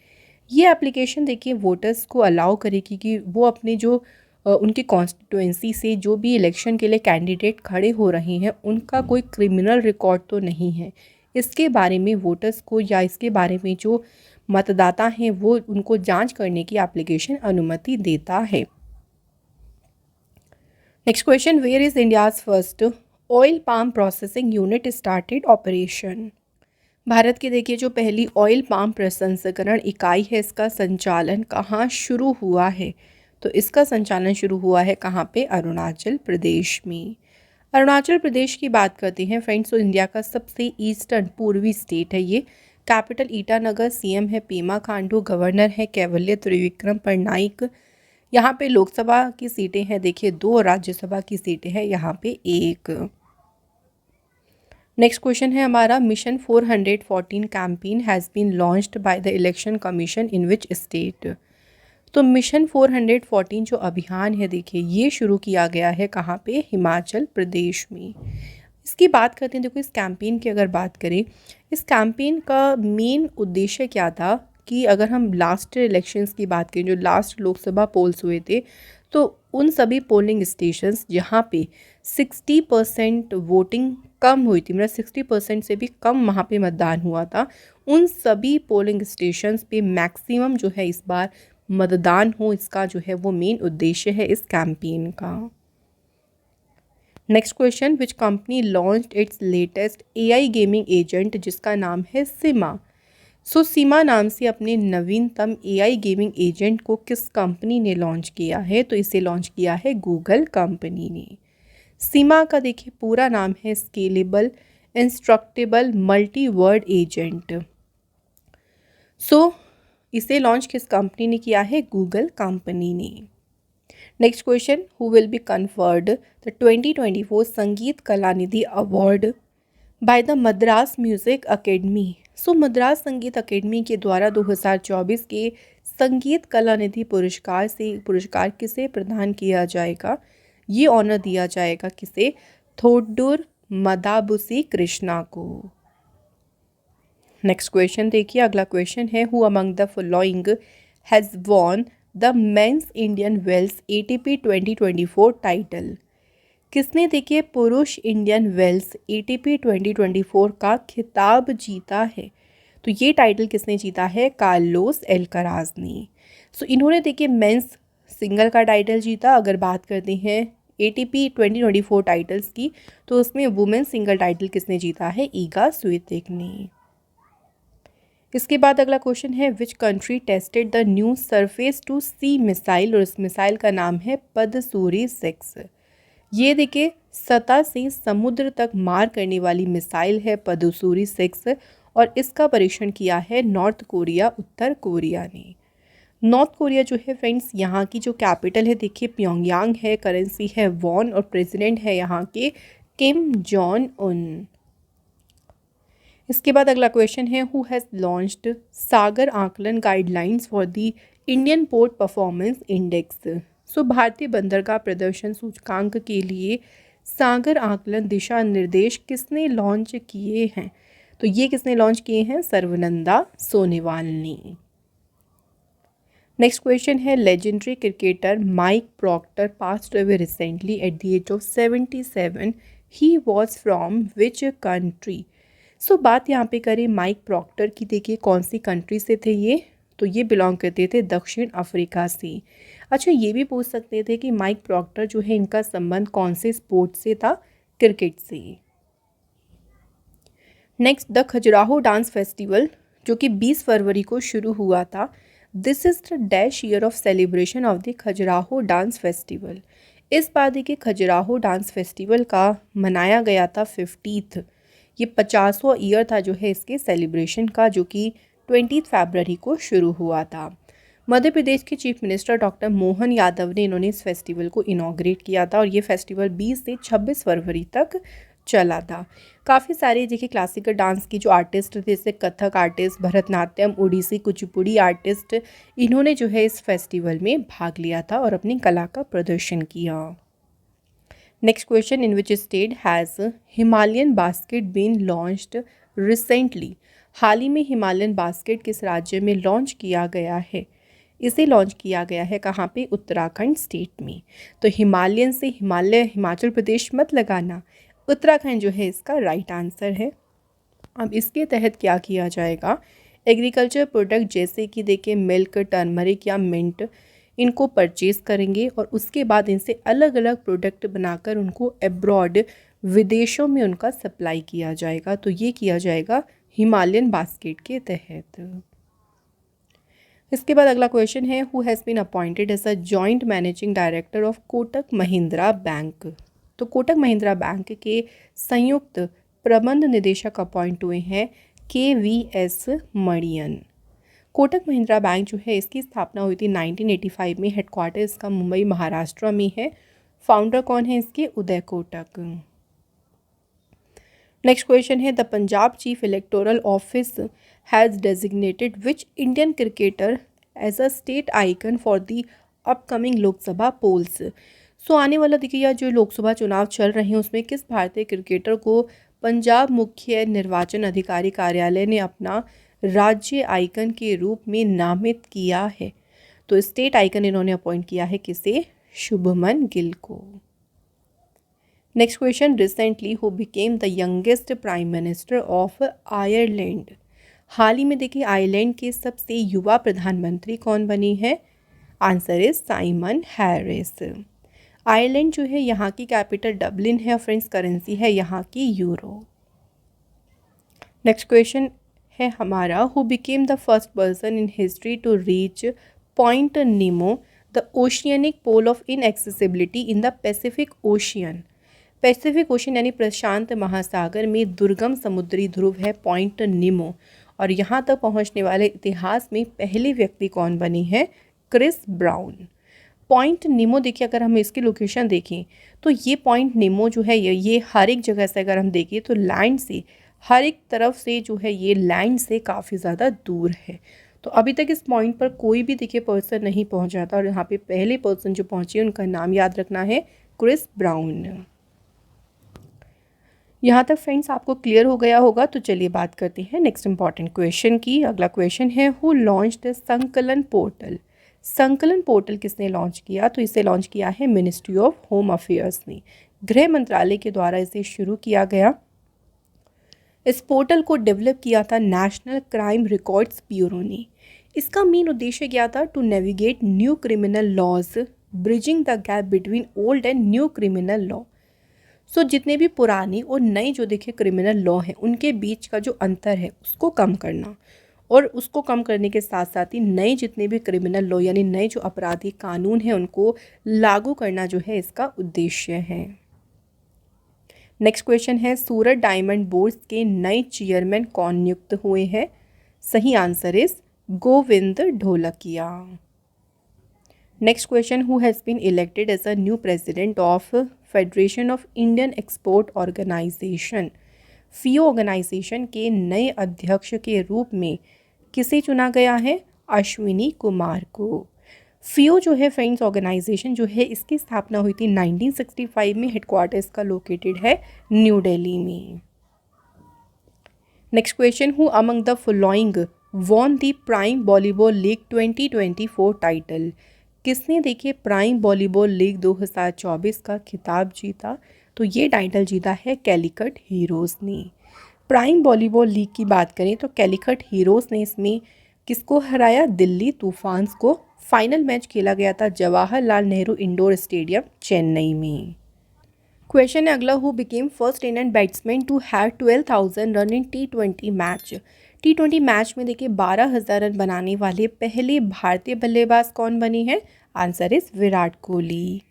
ये एप्लीकेशन देखिए वोटर्स को अलाउ करेगी कि वो अपने जो उनकी कॉन्स्टिट्यूएंसी से जो भी इलेक्शन के लिए कैंडिडेट खड़े हो रहे हैं, उनका कोई क्रिमिनल रिकॉर्ड तो नहीं है, इसके बारे में वोटर्स को या इसके बारे में जो मतदाता हैं वो उनको जांच करने की एप्लीकेशन अनुमति देता है। Next question, where is India's first oil palm processing unit started operation. Bharat की देखिए जो पहली ऑयल पाम प्रसंस्करण इकाई है, इसका संचालन कहाँ शुरू हुआ है, तो इसका संचालन शुरू हुआ है कहाँ पे, अरुणाचल प्रदेश में। अरुणाचल प्रदेश की बात करते हैं फ्रेंड्स, तो इंडिया का सबसे ईस्टर्न पूर्वी स्टेट है ये। कैपिटल ईटानगर, सीएम है पेमा खांडू, गवर्नर है कैवल्य त्रिविक्रम पटनायक। यहाँ पे लोकसभा की सीटें हैं देखिए 2 और राज्यसभा की सीटें हैं यहाँ पे 1। नेक्स्ट क्वेश्चन है हमारा, mission 414 campaign has been launched by the election commission in which state. तो मिशन 414 जो अभियान है देखिए ये शुरू किया गया है कहाँ पे, हिमाचल प्रदेश में। इसकी बात करते हैं। देखो, इस कैंपेन की अगर बात करें, इस कैंपेन का मेन उद्देश्य क्या था कि अगर हम लास्ट इलेक्शंस की बात करें, जो लास्ट लोकसभा पोल्स हुए थे, तो उन सभी पोलिंग स्टेशंस जहाँ पे 60% वोटिंग कम हुई थी, मतलब 60% से भी कम वहाँ पे मतदान हुआ था, उन सभी पोलिंग स्टेशंस पे मैक्सिमम जो है इस बार मतदान हो, इसका जो है वो मेन उद्देश्य है इस कैंपेन का। Next question, which company launched it's latest AI gaming agent जिसका नाम है सिमा। सीमा नाम से अपने नवीनतम एआई गेमिंग एजेंट को किस कंपनी ने लॉन्च किया है? तो इसे लॉन्च किया है गूगल कंपनी ने। सीमा का देखिए पूरा नाम है स्केलेबल इंस्ट्रक्टेबल मल्टी वर्ड एजेंट। इसे लॉन्च किस कंपनी ने किया है? गूगल कंपनी ने। Next question, who will be conferred the 2024 संगीत Kalanidhi award by the Madras music academy. Madras संगीत अकेडमी के द्वारा 2024 के संगीत कलानिधि पुरस्कार किसे प्रदान किया जाएगा? ये ऑनर दिया जाएगा किसे? थोडुर मदाबुसी कृष्णा को। नेक्स्ट क्वेश्चन देखिए, अगला क्वेश्चन है, who among the following has won the men's Indian Wells ATP 2024 title. किसने देखिए पुरुष इंडियन वेल्स ATP 2024 का खिताब जीता है? तो ये टाइटल किसने जीता है? कार्लोस एल्कराज ने। इन्होंने देखिए मेंस सिंगल का टाइटल जीता। अगर बात करते हैं ATP 2024 टाइटल्स की, तो उसमें वुमेन सिंगल टाइटल किसने जीता है? ईगा स्वितेक ने। इसके बाद अगला क्वेश्चन है, which country tested the new surface to sea missile, और इस मिसाइल का नाम है पदसूरी 6। ये देखिए सतह से समुद्र तक मार करने वाली मिसाइल है पदसूरी 6, और इसका परीक्षण किया है नॉर्थ कोरिया, उत्तर कोरिया ने। नॉर्थ कोरिया जो है फ्रेंड्स, यहाँ की जो कैपिटल है देखिए प्योंगयांग है, करेंसी है वॉन, और प्रेसिडेंट है यहाँ के किम जॉन उन। इसके बाद अगला क्वेश्चन है, हु हैज़ लॉन्च्ड सागर आकलन guidelines for the Indian port performance index. भारतीय बंदरगाह प्रदर्शन सूचकांक के लिए सागर आकलन दिशा निर्देश किसने लॉन्च किए हैं? तो ये किसने लॉन्च किए हैं? सर्वनंदा सोनेवाल ने। नेक्स्ट क्वेश्चन है, legendary cricketer Mike Procter passed away recently at the age of 77। He was from which country? बात यहाँ पे करें माइक प्रॉक्टर की, देखिए कौन सी कंट्री से थे ये? तो ये बिलोंग करते थे दक्षिण अफ्रीका से। अच्छा, ये भी पूछ सकते थे कि माइक प्रॉक्टर जो है इनका संबंध कौन से स्पोर्ट से था? क्रिकेट से। Next, the Khajuraho dance festival जो कि 20 फरवरी को शुरू हुआ था, this is the dash year of celebration of the Khajuraho dance festival. इस बार देखिए खजुराहो डांस फेस्टिवल का मनाया गया था 50th, ये 50वां ईयर था जो है इसके सेलिब्रेशन का, जो कि 20 फरवरी को शुरू हुआ था। मध्य प्रदेश के chief minister doctor Mohan Yadav ने इन्होंने इस फेस्टिवल को इनॉग्रेट किया था, और ये फेस्टिवल 20 से 26 फरवरी तक चला था। काफ़ी सारे देखिए क्लासिकल डांस की जो आर्टिस्ट थे, जैसे कथक आर्टिस्ट, भरतनाट्यम, ओडिसी, कुचिपुड़ी आर्टिस्ट, इन्होंने जो है इस फेस्टिवल में भाग लिया था और अपनी कला का प्रदर्शन किया। Next question, in which state has Himalayan basket been launched recently? हाल ही में हिमालयन बास्केट किस राज्य में लॉन्च किया गया है? इसे लॉन्च किया गया है कहाँ पे? उत्तराखंड स्टेट में। तो हिमालयन से हिमाचल प्रदेश मत लगाना, उत्तराखंड जो है इसका राइट आंसर है। अब इसके तहत क्या किया जाएगा? एग्रीकल्चर प्रोडक्ट जैसे कि देखिए मिल्क, टर्मरिक या मिंट, इनको परचेज़ करेंगे और उसके बाद इनसे अलग अलग प्रोडक्ट बनाकर उनको अब्रॉड, विदेशों में उनका सप्लाई किया जाएगा। तो ये किया जाएगा हिमालयन बास्केट के तहत। इसके बाद अगला क्वेश्चन है, who has been appointed as a joint managing director of Kotak Mahindra bank? तो कोटक महिंद्रा बैंक के संयुक्त प्रबंध निदेशक अपॉइंट हुए हैं KVS मणियन। कोटक महिंद्रा बैंक जो है इसकी स्थापना हुई थी 1985 में। हेडक्वार्टर इसका मुंबई महाराष्ट्र में है। फाउंडर कौन है इसके? उदय कोटक। नेक्स्ट क्वेश्चन है, the Punjab chief electoral office has designated which Indian cricketer as a state icon for the upcoming Lok Sabha polls? So आने वाला देखिए या जो लोकसभा चुनाव चल रहे हैं उसमें किस भारतीय क्रिकेटर को पंजाब मुख्य निर्वाचन अधिकारी कार्यालय ने अपना राज्य आइकन के रूप में नामित किया है? तो स्टेट आइकन इन्होंने अपॉइंट किया है किसे? शुभमन गिल को। Next question, recently who became the youngest prime minister of Ireland? हाल ही में देखिए आयरलैंड के सबसे युवा प्रधानमंत्री कौन बनी है? Answer is Simon Harris. Ireland जो है यहाँ की कैपिटल डबलिन है, फ्रेंड्स करेंसी है यहाँ की यूरो। नेक्स्ट क्वेश्चन है हमारा, who became the first person in history to reach point Nemo the oceanic pole of inaccessibility in the Pacific ocean? Pacific ocean यानी प्रशांत महासागर में दुर्गम समुद्री ध्रुव है पॉइंट नीमो, और यहाँ तक पहुँचने वाले इतिहास में पहले व्यक्ति कौन बनी है? Chris brown. पॉइंट नीमो देखिए अगर हम इसकी लोकेशन देखें तो ये पॉइंट नीमो जो है ये हर एक जगह से अगर हम देखें तो लैंड से हर एक तरफ से जो है ये लैंड से काफ़ी ज़्यादा दूर है। तो अभी तक इस पॉइंट पर कोई भी देखिए पर्सन नहीं पहुंचा था, और यहाँ पे पहले पर्सन जो पहुंचे उनका नाम याद रखना है, क्रिस ब्राउन। यहाँ तक फ्रेंड्स आपको क्लियर हो गया होगा। तो चलिए बात करते हैं नेक्स्ट इंपॉर्टेंट क्वेश्चन की। अगला क्वेश्चन है, हु लॉन्च्ड संकलन पोर्टल? संकलन पोर्टल किसने लॉन्च किया? तो इसे लॉन्च किया है मिनिस्ट्री ऑफ होम अफेयर्स ने, गृह मंत्रालय के द्वारा इसे शुरू किया गया। इस पोर्टल को डेवलप किया था नेशनल क्राइम रिकॉर्ड्स ब्यूरो ने। इसका मेन उद्देश्य क्या था? To navigate new criminal laws, bridging the gap between old and new criminal law. So जितने भी पुराने और नए जो देखिए क्रिमिनल लॉ हैं उनके बीच का जो अंतर है उसको कम करना, और उसको कम करने के साथ साथ ही नए जितने भी क्रिमिनल लॉ यानी नए जो आपराधिक कानून हैं उनको लागू करना जो है इसका उद्देश्य है। नेक्स्ट क्वेश्चन है, सूरत डायमंड बोर्ड्स के नए चेयरमैन कौन नियुक्त हुए हैं? सही answer is Govind Dholakia. Next question, who has been elected as a new president of federation of Indian export organisation? FIEO organisation के नए अध्यक्ष के रूप में किसे चुना गया है? अश्विनी कुमार को। फीओ जो है फ्रेंड्स ऑर्गेनाइजेशन जो है इसकी स्थापना हुई थी 1965 में, हेडक्वार्टर इसका लोकेटेड है न्यू दिल्ली में। Next question, who among the following won the prime volleyball league 2024 title? किसने देखिए प्राइम वॉलीबॉल लीग 2024 का खिताब जीता? तो ये टाइटल जीता है कैलिकट हीरोज़ ने। प्राइम वॉलीबॉल लीग की बात करें तो कैलिकट हीरोज़ ने इसमें किसको हराया? दिल्ली तूफान्स को। फाइनल मैच खेला गया था जवाहरलाल नेहरू इंडोर स्टेडियम चेन्नई में। क्वेश्चन है अगला, who became first Indian batsman to have 12,000 run in T20 match? T20 match में देखिए 12,000 रन बनाने वाले पहले भारतीय बल्लेबाज कौन बनी है? Answer is Virat Kohli.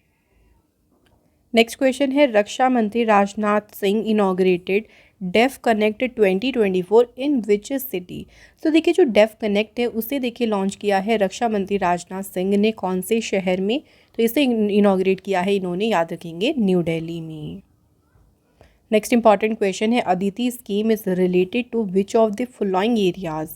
Next question है, रक्षा मंत्री Rajnath Singh inaugurated Def Connect 2024 in which city? तो देखिए जो डेफ कनेक्ट है उसे देखिए लॉन्च किया है रक्षा मंत्री राजनाथ सिंह ने कौन से शहर में? तो इसे इनॉग्रेट किया है इन्होंने, याद रखेंगे, न्यू दिल्ली में। नेक्स्ट इंपॉर्टेंट क्वेश्चन है, Aditi scheme is related to which of the following areas?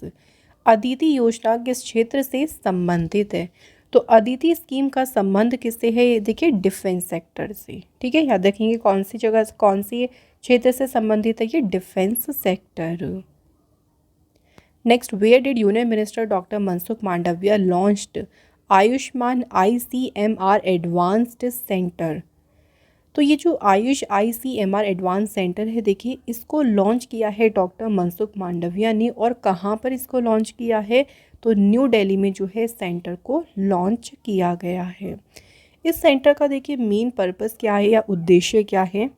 Aditi योजना किस क्षेत्र से संबंधित है? तो अदिति स्कीम का संबंध किससे है? देखिए डिफेंस सेक्टर से। ठीक है, याद रखेंगे कौन सी जगह कौन सी क्षेत्र से संबंधित है? ये defence sector. Next, where did union minister doctor Mansukh Mandaviya launched Ayushman ICMR advanced centre? तो ये जो आयुष ICMR एडवांस सेंटर है देखिए इसको लॉन्च किया है डॉक्टर मनसुख मांडविया ने, और कहाँ पर इसको लॉन्च किया है? तो न्यू दिल्ली में जो है सेंटर को लॉन्च किया गया है। इस सेंटर का देखिए मेन पर्पस क्या है या उद्देश्य क्या है?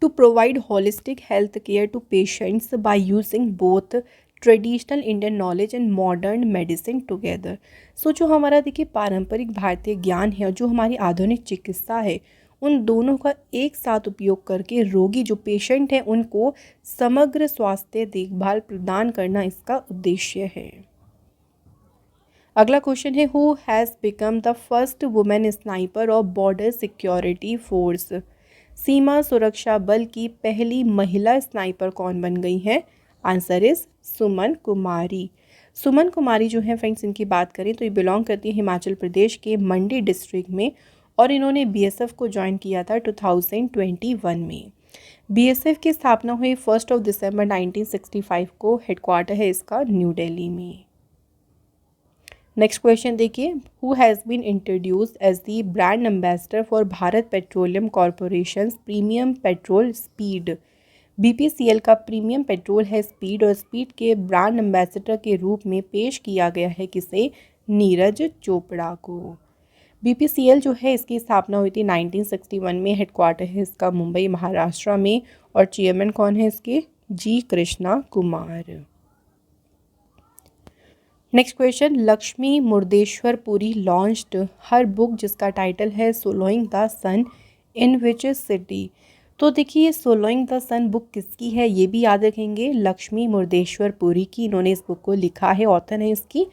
To provide holistic health care to patients by using both traditional Indian knowledge and modern medicine together. So जो हमारा देखिए पारंपरिक भारतीय ज्ञान है और जो हमारी आधुनिक चिकित्सा है उन दोनों का एक साथ उपयोग करके रोगी जो पेशेंट हैं उनको समग्र स्वास्थ्य देखभाल प्रदान करना इसका उद्देश्य है। अगला क्वेश्चन है, who has become the first women sniper of border security force? सीमा सुरक्षा बल की पहली महिला स्नाइपर कौन बन गई है? आंसर इज सुमन कुमारी। सुमन कुमारी जो है फ्रेंड्स इनकी बात करें तो ये बिलोंग करती है हिमाचल प्रदेश के मंडी डिस्ट्रिक्ट में, और इन्होंने बीएसएफ को ज्वाइन किया था 2021 में। बीएसएफ की स्थापना हुई 1 दिसंबर 1965 को। हेडक्वार्टर है इसका न्यू दिल्ली में। नेक्स्ट क्वेश्चन देखिए, who has been introduced as the brand ambassador for Bharat Petroleum corporation premium petrol speed. BPCL का प्रीमियम पेट्रोल है स्पीड, और स्पीड के ब्रांड एम्बेसडर के रूप में पेश किया गया है किसे? नीरज चोपड़ा को। बीपीसीएल जो है इसकी स्थापना हुई थी 1961 में। हेडक्वार्टर है इसका मुंबई महाराष्ट्र में, और चेयरमैन कौन है इसके? G Krishna Kumar. Next question, Lakshmi Murdeshwar Puri launched her book जिसका टाइटल है swallowing the sun in which city. तो देखिए सोलोइंग द सन बुक किसकी है ये भी याद रखेंगे, लक्ष्मी मुर्देश्वर पुरी की। इन्होंने इस बुक को लिखा है, ऑथर है इसकी,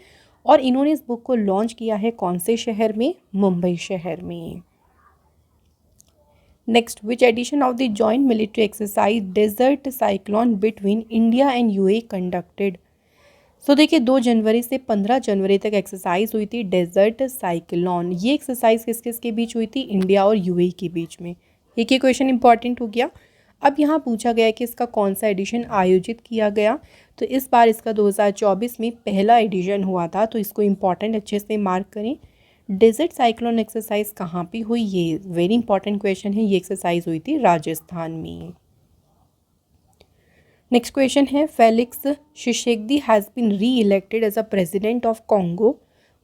और इन्होंने इस बुक को लॉन्च किया है कौन से शहर में? मुंबई शहर में। Next, which edition of the joint military exercise desert cyclone between India and UAE conducted. तो देखिए 2 जनवरी से 15 जनवरी तक एक्सरसाइज हुई थी डेजर्ट साइक्लोन। ये एक्सरसाइज किस किस के बीच हुई थी? इंडिया और यूएई के बीच में। एक ही क्वेश्चन इंपॉर्टेंट हो गया। अब यहाँ पूछा गया है कि इसका कौन सा एडिशन आयोजित किया गया, तो इस बार इसका 2024 में पहला एडिशन हुआ था, तो इसको इम्पॉर्टेंट अच्छे से मार्क करें। डेजर्ट साइक्लोन एक्सरसाइज कहाँ पे हुई? ये वेरी इंपॉर्टेंट क्वेश्चन है। ये एक्सरसाइज हुई थी राजस्थान में। नेक्स्ट क्वेश्चन है, Felix Tshisekedi has been reelected as a president of Congo.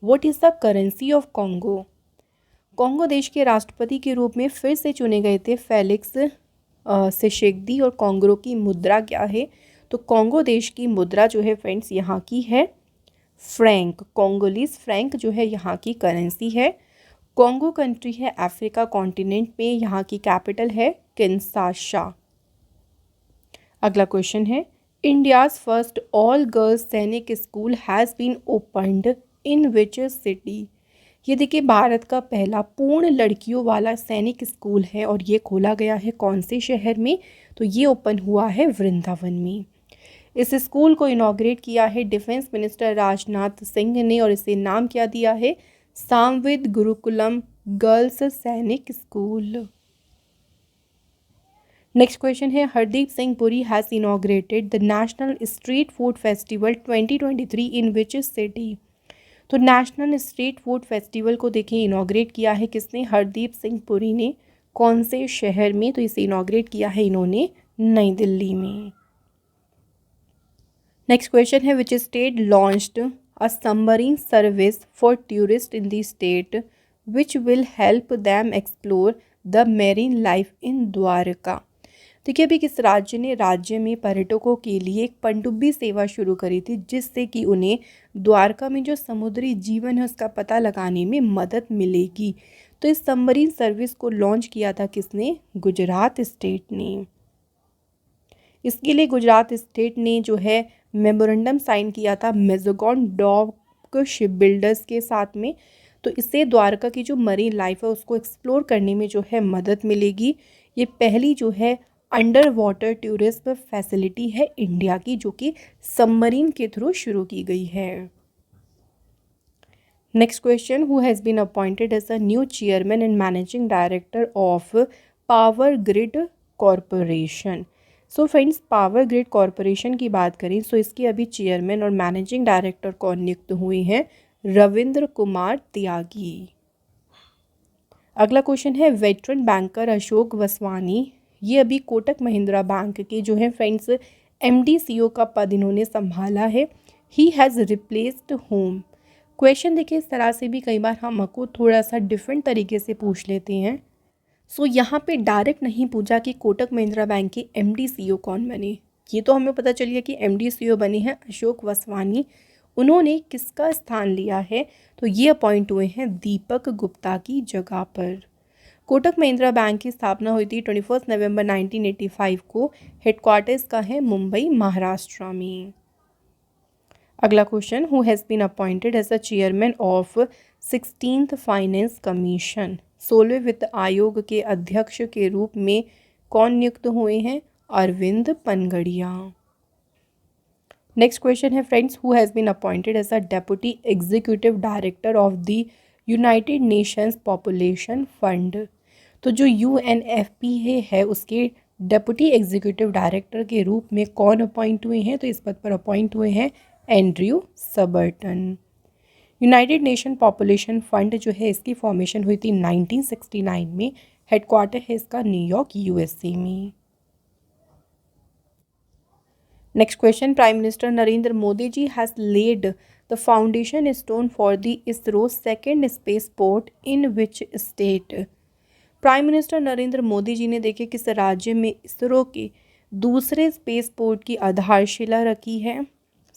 What is the currency of Congo? Congo देश के राष्ट्रपति के रूप में फिर से चुने गए थे फेलिक्स शिशेगदी, और कॉन्गो की मुद्रा क्या है? तो कॉन्गो देश की मुद्रा जो है फ्रेंड्स यहाँ की है फ्रैंक। कॉन्गोलीज फ्रैंक जो है यहाँ की करेंसी है। कॉन्गो कंट्री है अफ्रीका कॉन्टिनेंट में, यहाँ की कैपिटल है किंशासा। अगला क्वेश्चन है, India's first all girls Sainik school has been opened in which city. ये देखिए भारत का पहला पूर्ण लड़कियों वाला सैनिक स्कूल है, और ये खोला गया है कौन से शहर में? तो ये ओपन हुआ है वृंदावन में। इस स्कूल को इनॉग्रेट किया है डिफेंस मिनिस्टर राजनाथ सिंह ने, और इसे नाम क्या दिया है? Samaveda Gurukulam girls Sainik school. Next question है, Hardeep Singh Puri has inaugurated the national street food festival 2023 in which city. तो नेशनल स्ट्रीट फूड फेस्टिवल को देखिए इनॉग्रेट किया है किसने? हरदीप सिंह पुरी ने। कौन से शहर में? तो इसे इनॉग्रेट किया है इन्होंने नई दिल्ली में। नेक्स्ट क्वेश्चन है, which state launched a submarine service for tourist in the state which will help them explore the marine life in Dwarka. देखिए अभी किस राज्य ने राज्य में पर्यटकों के लिए एक पनडुब्बी सेवा शुरू करी थी, जिससे कि उन्हें द्वारका में जो समुद्री जीवन है उसका पता लगाने में मदद मिलेगी। तो इस सबमरीन सर्विस को लॉन्च किया था किसने? गुजरात स्टेट ने। इसके लिए गुजरात स्टेट ने जो है मेमोरेंडम साइन किया था मेजोगॉन डॉक शिप बिल्डर्स के साथ में। तो इससे द्वारका की जो मरीन लाइफ है उसको एक्सप्लोर करने में जो है मदद मिलेगी। ये पहली जो है अंडर वाटर टूरिज्म फैसिलिटी है इंडिया की, जो कि सबमरीन के थ्रू शुरू की गई है। Next question, who has been appointed as a new chairman and managing director of power grid corporation. So friends, power grid corporation की बात करें तो इसके अभी चेयरमैन और मैनेजिंग डायरेक्टर कौन नियुक्त हुए हैं? रविंद्र कुमार त्यागी। अगला क्वेश्चन है, वेटरन बैंकर अशोक वसवानी, ये अभी कोटक महिंद्रा बैंक के जो है फ्रेंड्स एमडी सीईओ का पद इन्होंने संभाला है। He has replaced home. Question देखिए इस तरह से भी कई बार हमको थोड़ा सा डिफरेंट तरीके से पूछ लेते हैं। सो यहाँ पे डायरेक्ट नहीं पूछा कि कोटक महिंद्रा बैंक के एमडी सीईओ कौन बने। ये तो हमें पता चल गया कि एमडी सीईओ बने हैं अशोक वसवानी। उन्होंने किसका स्थान लिया है? तो ये अपॉइंट हुए हैं दीपक गुप्ता की जगह पर। कोटक महिंद्रा बैंक की स्थापना हुई थी 21 नवंबर 1985 को। हेडक्वार्टर्स का है मुंबई महाराष्ट्र में। अगला question, who has been appointed as a chairman of 16th finance commission. 16वें वित्त आयोग के अध्यक्ष के रूप में कौन नियुक्त हुए हैं? अरविंद पनगड़िया। नेक्स्ट क्वेश्चन है friends, who has been appointed as a deputy executive director of the United Nations population fund. तो जो UNFP है उसके डेप्यूटी एग्जीक्यूटिव डायरेक्टर के रूप में कौन अपॉइंट हुए हैं? तो इस पद पर अपॉइंट हुए हैं Andrew Saberton. United nation population fund जो है इसकी फॉर्मेशन हुई थी 1969 में। हेडक्वार्टर है इसका न्यूयॉर्क USA में। Next question, prime minister Narendra Modi ji has laid the foundation stone for the ISRO second space port in which state. Prime minister Narendra Modi ji ने देखिए किस राज्य में इसरो के दूसरे स्पेस पोर्ट की आधारशिला रखी है?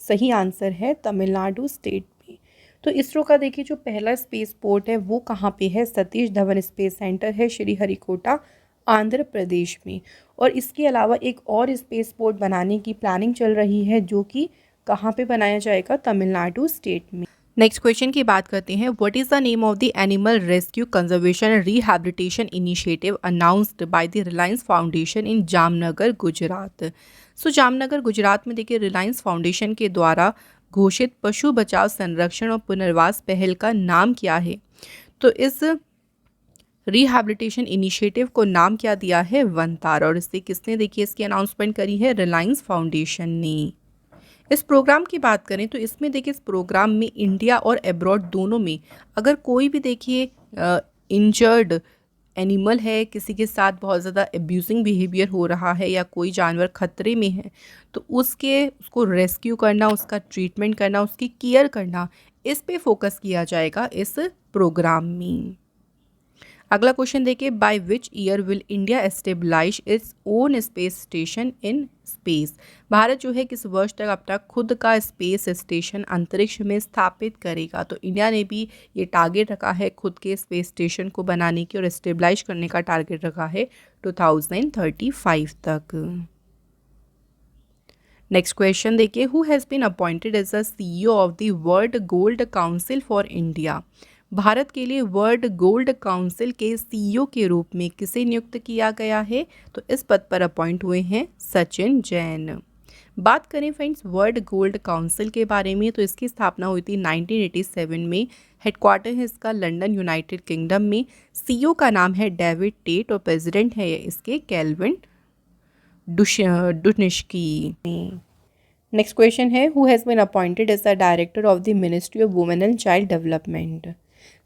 सही आंसर है तमिलनाडु स्टेट में। तो इसरो का देखिए जो पहला स्पेस पोर्ट है वो कहाँ पे है? सतीश धवन स्पेस सेंटर है श्रीहरिकोटा आंध्र प्रदेश में। और इसके अलावा एक और स्पेस पोर्ट बनाने की प्लानिंग चल रही है जो कि कहाँ पे बनाया जाएगा? तमिलनाडु स्टेट में। नेक्स्ट क्वेश्चन की बात करते हैं, what is the name of the animal rescue conservation and rehabilitation initiative announced by the Reliance foundation in Jamnagar Gujarat. So Jamnagar Gujarat में देखिए रिलायंस फाउंडेशन के द्वारा घोषित पशु बचाव संरक्षण और पुनर्वास पहल का नाम क्या है? तो इस रिहैबिलिटेशन इनिशिएटिव को नाम क्या दिया है? वनतारा। और इससे किसने देखिए इसकी अनाउंसमेंट करी है? रिलायंस फाउंडेशन ने। इस प्रोग्राम की बात करें तो इसमें देखिए इस प्रोग्राम में इंडिया और अब्रॉड दोनों में अगर कोई भी देखिए इंजर्ड एनिमल है, किसी के साथ बहुत ज़्यादा एब्यूजिंग बिहेवियर हो रहा है या कोई जानवर खतरे में है तो उसको रेस्क्यू करना, उसका ट्रीटमेंट करना, उसकी केयर करना, इस पे फोकस किया जाएगा इस प्रोग्राम में। अगला क्वेश्चन देखिए, by which year will India establish its own space station in space. Bharat जो है किस वर्ष तक अपना खुद का स्पेस स्टेशन अंतरिक्ष में स्थापित करेगा? तो इंडिया ने भी ये टारगेट रखा है खुद के स्पेस स्टेशन को बनाने की और एस्टेब्लिश करने का टारगेट रखा है 2035 तक। नेक्स्ट क्वेश्चन देखिए, who has been appointed as the CEO of the world gold council for India. Bharat के लिए वर्ल्ड गोल्ड काउंसिल के CEO के रूप में किसे नियुक्त किया गया है? तो इस पद पर अपॉइंट हुए हैं सचिन जैन। बात करें फ्रेंड्स वर्ल्ड गोल्ड काउंसिल के बारे में तो इसकी स्थापना हुई थी 1987 में। हेडक्वार्टर है इसका लंदन यूनाइटेड किंगडम में। CEO का नाम है डेविड टेट और प्रेसिडेंट है इसके केल्विन डुनिश्की। नेक्स्ट क्वेश्चन है, who has been appointed as the director of the ministry of women and child development.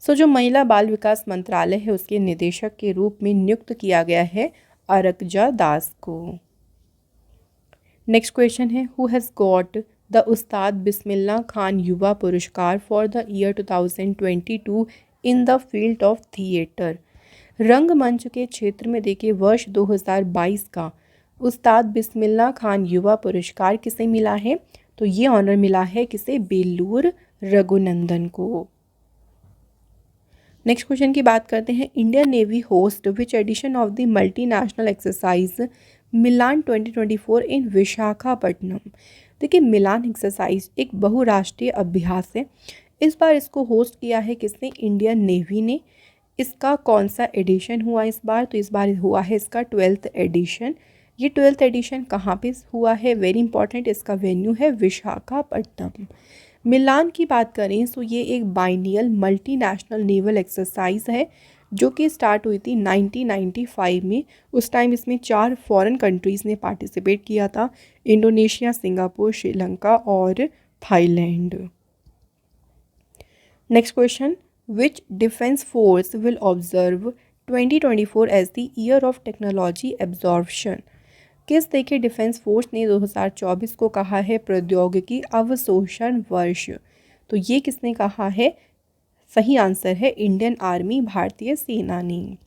So जो महिला बाल विकास मंत्रालय है उसके निदेशक के रूप में नियुक्त किया गया है अरकजा दास को। नेक्स्ट क्वेश्चन है, हु हैज़ गॉट द उस्ताद बिस्मिल्लाह खान युवा पुरस्कार for the year 2022 in the field of theatre. रंगमंच के क्षेत्र में देखिए वर्ष 2022 का उस्ताद बिस्मिल्लाह खान युवा पुरस्कार किसे मिला है? तो ये ऑनर मिला है किसे? बेल्लूर रघुनंदन को। नेक्स्ट क्वेश्चन की बात करते हैं, Indian navy host which edition of the multinational exercise Milan 2024 in Visakhapatnam. देखिए मिलान एक्सरसाइज एक बहुराष्ट्रीय अभ्यास है। इस बार इसको होस्ट किया है किसने? इंडियन नेवी ने। इसका कौन सा एडिशन हुआ इस बार? तो इस बार हुआ है इसका 12th एडिशन। ये 12th एडिशन कहाँ पे हुआ है? वेरी इंपॉर्टेंट, इसका वेन्यू है विशाखापट्टनम। मिलान की बात करें तो ये एक बाइनियल मल्टीनेशनल नेवल एक्सरसाइज है जो कि स्टार्ट हुई थी 1995 में। उस टाइम इसमें 4 फॉरेन कंट्रीज़ ने पार्टिसिपेट किया था, इंडोनेशिया, सिंगापुर, श्रीलंका और Thailand. Next question, which defence force will observe 2024 as the year of technology absorption. किस देखिए डिफेंस फोर्स ने 2024 को कहा है प्रौद्योगिकी अवशोषण वर्ष? तो ये किसने कहा है? सही आंसर है इंडियन आर्मी, भारतीय सेना ने।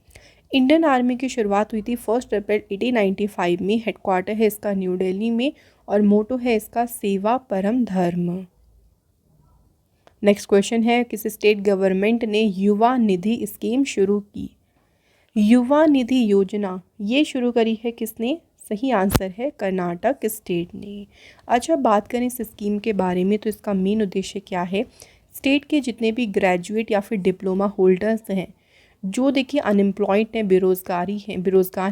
इंडियन आर्मी की शुरुआत हुई थी 1 अप्रैल 1895 में। हेडक्वार्टर है इसका न्यू दिल्ली में और मोटो है इसका सेवा परम धर्म। नेक्स्ट क्वेश्चन है, किस स्टेट गवर्नमेंट ने युवा निधि स्कीम शुरू की? युवा निधि योजना ये शुरू करी है किसने? सही आंसर है कर्नाटक स्टेट ने। अच्छा, बात करें इस स्कीम के बारे में तो इसका मेन उद्देश्य क्या है? स्टेट के जितने भी ग्रेजुएट या फिर डिप्लोमा होल्डर्स हैं जो देखिए अनएम्प्लॉयड हैं, बेरोज़गार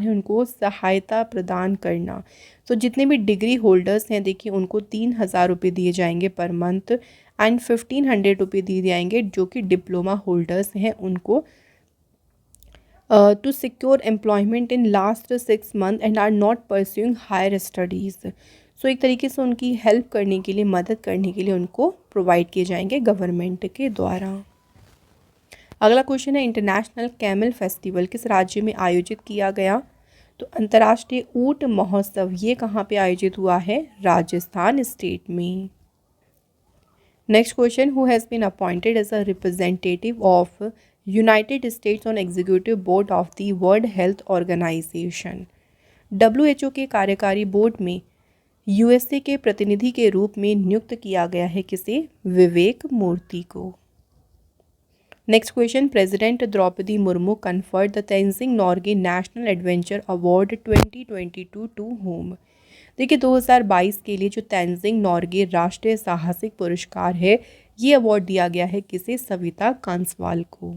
हैं, उनको सहायता प्रदान करना। तो जितने भी डिग्री होल्डर्स हैं देखिए उनको 3,000 रुपये दिए जाएंगे पर मंथ। एंड 1500 रुपये दिए जाएंगे जो कि डिप्लोमा होल्डर्स हैं उनको, to secure employment in last 6 month and are not pursuing higher studies. So एक तरीके से उनकी हेल्प करने के लिए, मदद करने के लिए उनको प्रोवाइड किए जाएंगे गवर्नमेंट के द्वारा। अगला क्वेश्चन है, इंटरनेशनल कैमल फेस्टिवल किस राज्य में आयोजित किया गया? तो अंतर्राष्ट्रीय ऊंट महोत्सव ये कहाँ पे आयोजित हुआ है? राजस्थान स्टेट में। Next question, who has been appointed as a representative of United States on executive board of the world health organization? WHO के कार्यकारी बोर्ड में USA के प्रतिनिधि के रूप में नियुक्त किया गया है किसे? विवेक मूर्ति को। Next question, president Droupadi Murmu conferred the Tenzing Norgay national adventure award 2022 to whom? देखिए 2022 के लिए जो तेंजिंग नॉर्गे राष्ट्रीय साहसिक पुरस्कार है ये अवार्ड दिया गया है किसे? सविता कांसवाल को।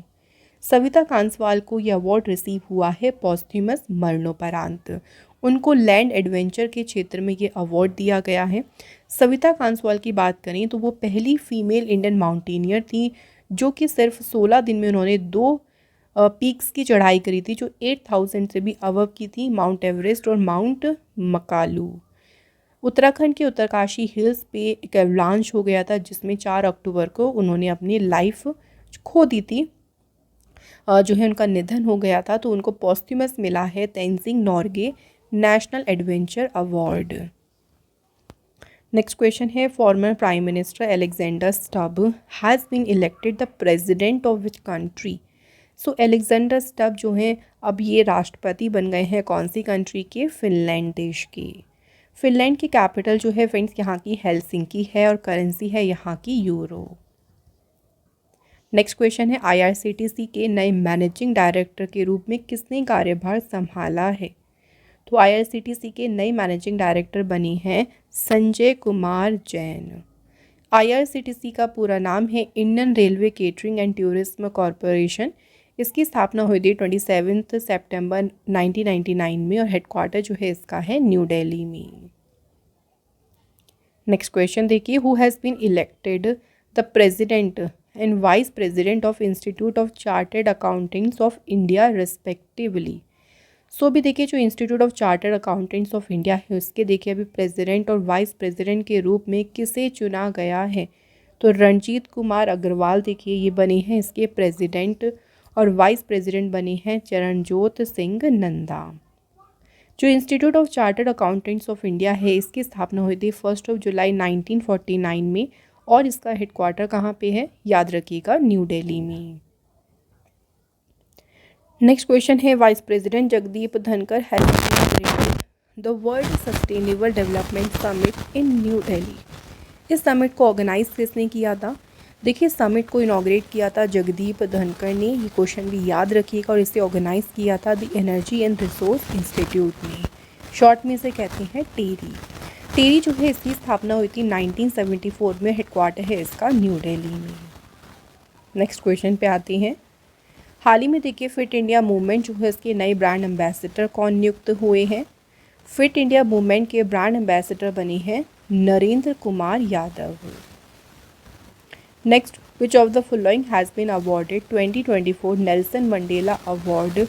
सविता कांसवाल को यह अवार्ड रिसीव हुआ है पॉस्थ्यूमस मरणोपरांत। उनको लैंड एडवेंचर के क्षेत्र में ये अवार्ड दिया गया है। सविता कांसवाल की बात करें तो वो पहली फीमेल इंडियन माउंटेनियर थी जो कि सिर्फ 16 दिन में उन्होंने 2 पीक्स की चढ़ाई करी थी जो 8000 से भी अबव की थी, माउंट एवरेस्ट और माउंट मकालू। उत्तराखंड के उत्तरकाशी हिल्स पे एक एवलांच हो गया था जिसमें 4 अक्टूबर को उन्होंने अपनी लाइफ खो दी थी, जो है उनका निधन हो गया था। तो उनको पॉस्थ्यूमस मिला है Tenzing Norgay national adventure award. Next question है, former prime minister Alexander Stubb has been elected the president of which country? So Alexander Stubb जो हैं अब ये राष्ट्रपति बन गए हैं कौन सी कंट्री के? फिनलैंड देश के। फिनलैंड की कैपिटल जो है फ्रेंड्स यहाँ की हेलसिंकी है और करेंसी है यहाँ की यूरो। नेक्स्ट क्वेश्चन है, IRCTC के नए मैनेजिंग डायरेक्टर के रूप में किसने कार्यभार संभाला है? तो IRCTC के नए मैनेजिंग डायरेक्टर बने हैं संजय कुमार जैन। IRCTC का पूरा नाम है Indian railway catering and tourism corporation. इसकी स्थापना हुई थी 27 सितंबर 1999 में और हेडक्वार्टर जो है इसका है न्यू दिल्ली में। नेक्स्ट क्वेश्चन देखिए, who has been elected the president and vice president of institute of chartered accountants of India respectively? So भी देखिए जो institute of chartered accountants of India है उसके देखिए अभी प्रेसिडेंट और वाइस प्रेसिडेंट के रूप में किसे चुना गया है? तो रणजीत कुमार अग्रवाल देखिए ये बने हैं इसके प्रेसिडेंट और वाइस प्रेसिडेंट बने हैं चरणजोत सिंह नंदा। जो institute of chartered accountants of India है इसकी स्थापना हुई थी 1 जुलाई 1949 में और इसका हेडक्वार्टर कहाँ पे है? याद रखिएगा न्यू दिल्ली में। नेक्स्ट क्वेश्चन है, वाइस प्रेसिडेंट जगदीप धनकर has inaugurated the world sustainable development summit in new Delhi. इस समिट को ऑर्गेनाइज किसने किया था? देखिए समिट को इनॉग्रेट किया था जगदीप धनकर ने, ये क्वेश्चन भी याद रखिएगा, और इसे ऑर्गेनाइज किया था the energy and resource institute ने, शॉर्ट में इसे कहते हैं टेरी। टेरी जो है इसकी स्थापना हुई थी 1974 में, हेडक्वार्टर है इसका न्यू दिल्ली में। नेक्स्ट क्वेश्चन पे आते हैं, हाल ही में देखिए फिट इंडिया मूवमेंट जो है इसके नए ब्रांड एम्बेसडर कौन नियुक्त हुए हैं? फिट इंडिया मूवमेंट के ब्रांड एम्बेसडर बने हैं Narendra Kumar Yadav. Next, which of the following has been awarded 2024 Nelson Mandela award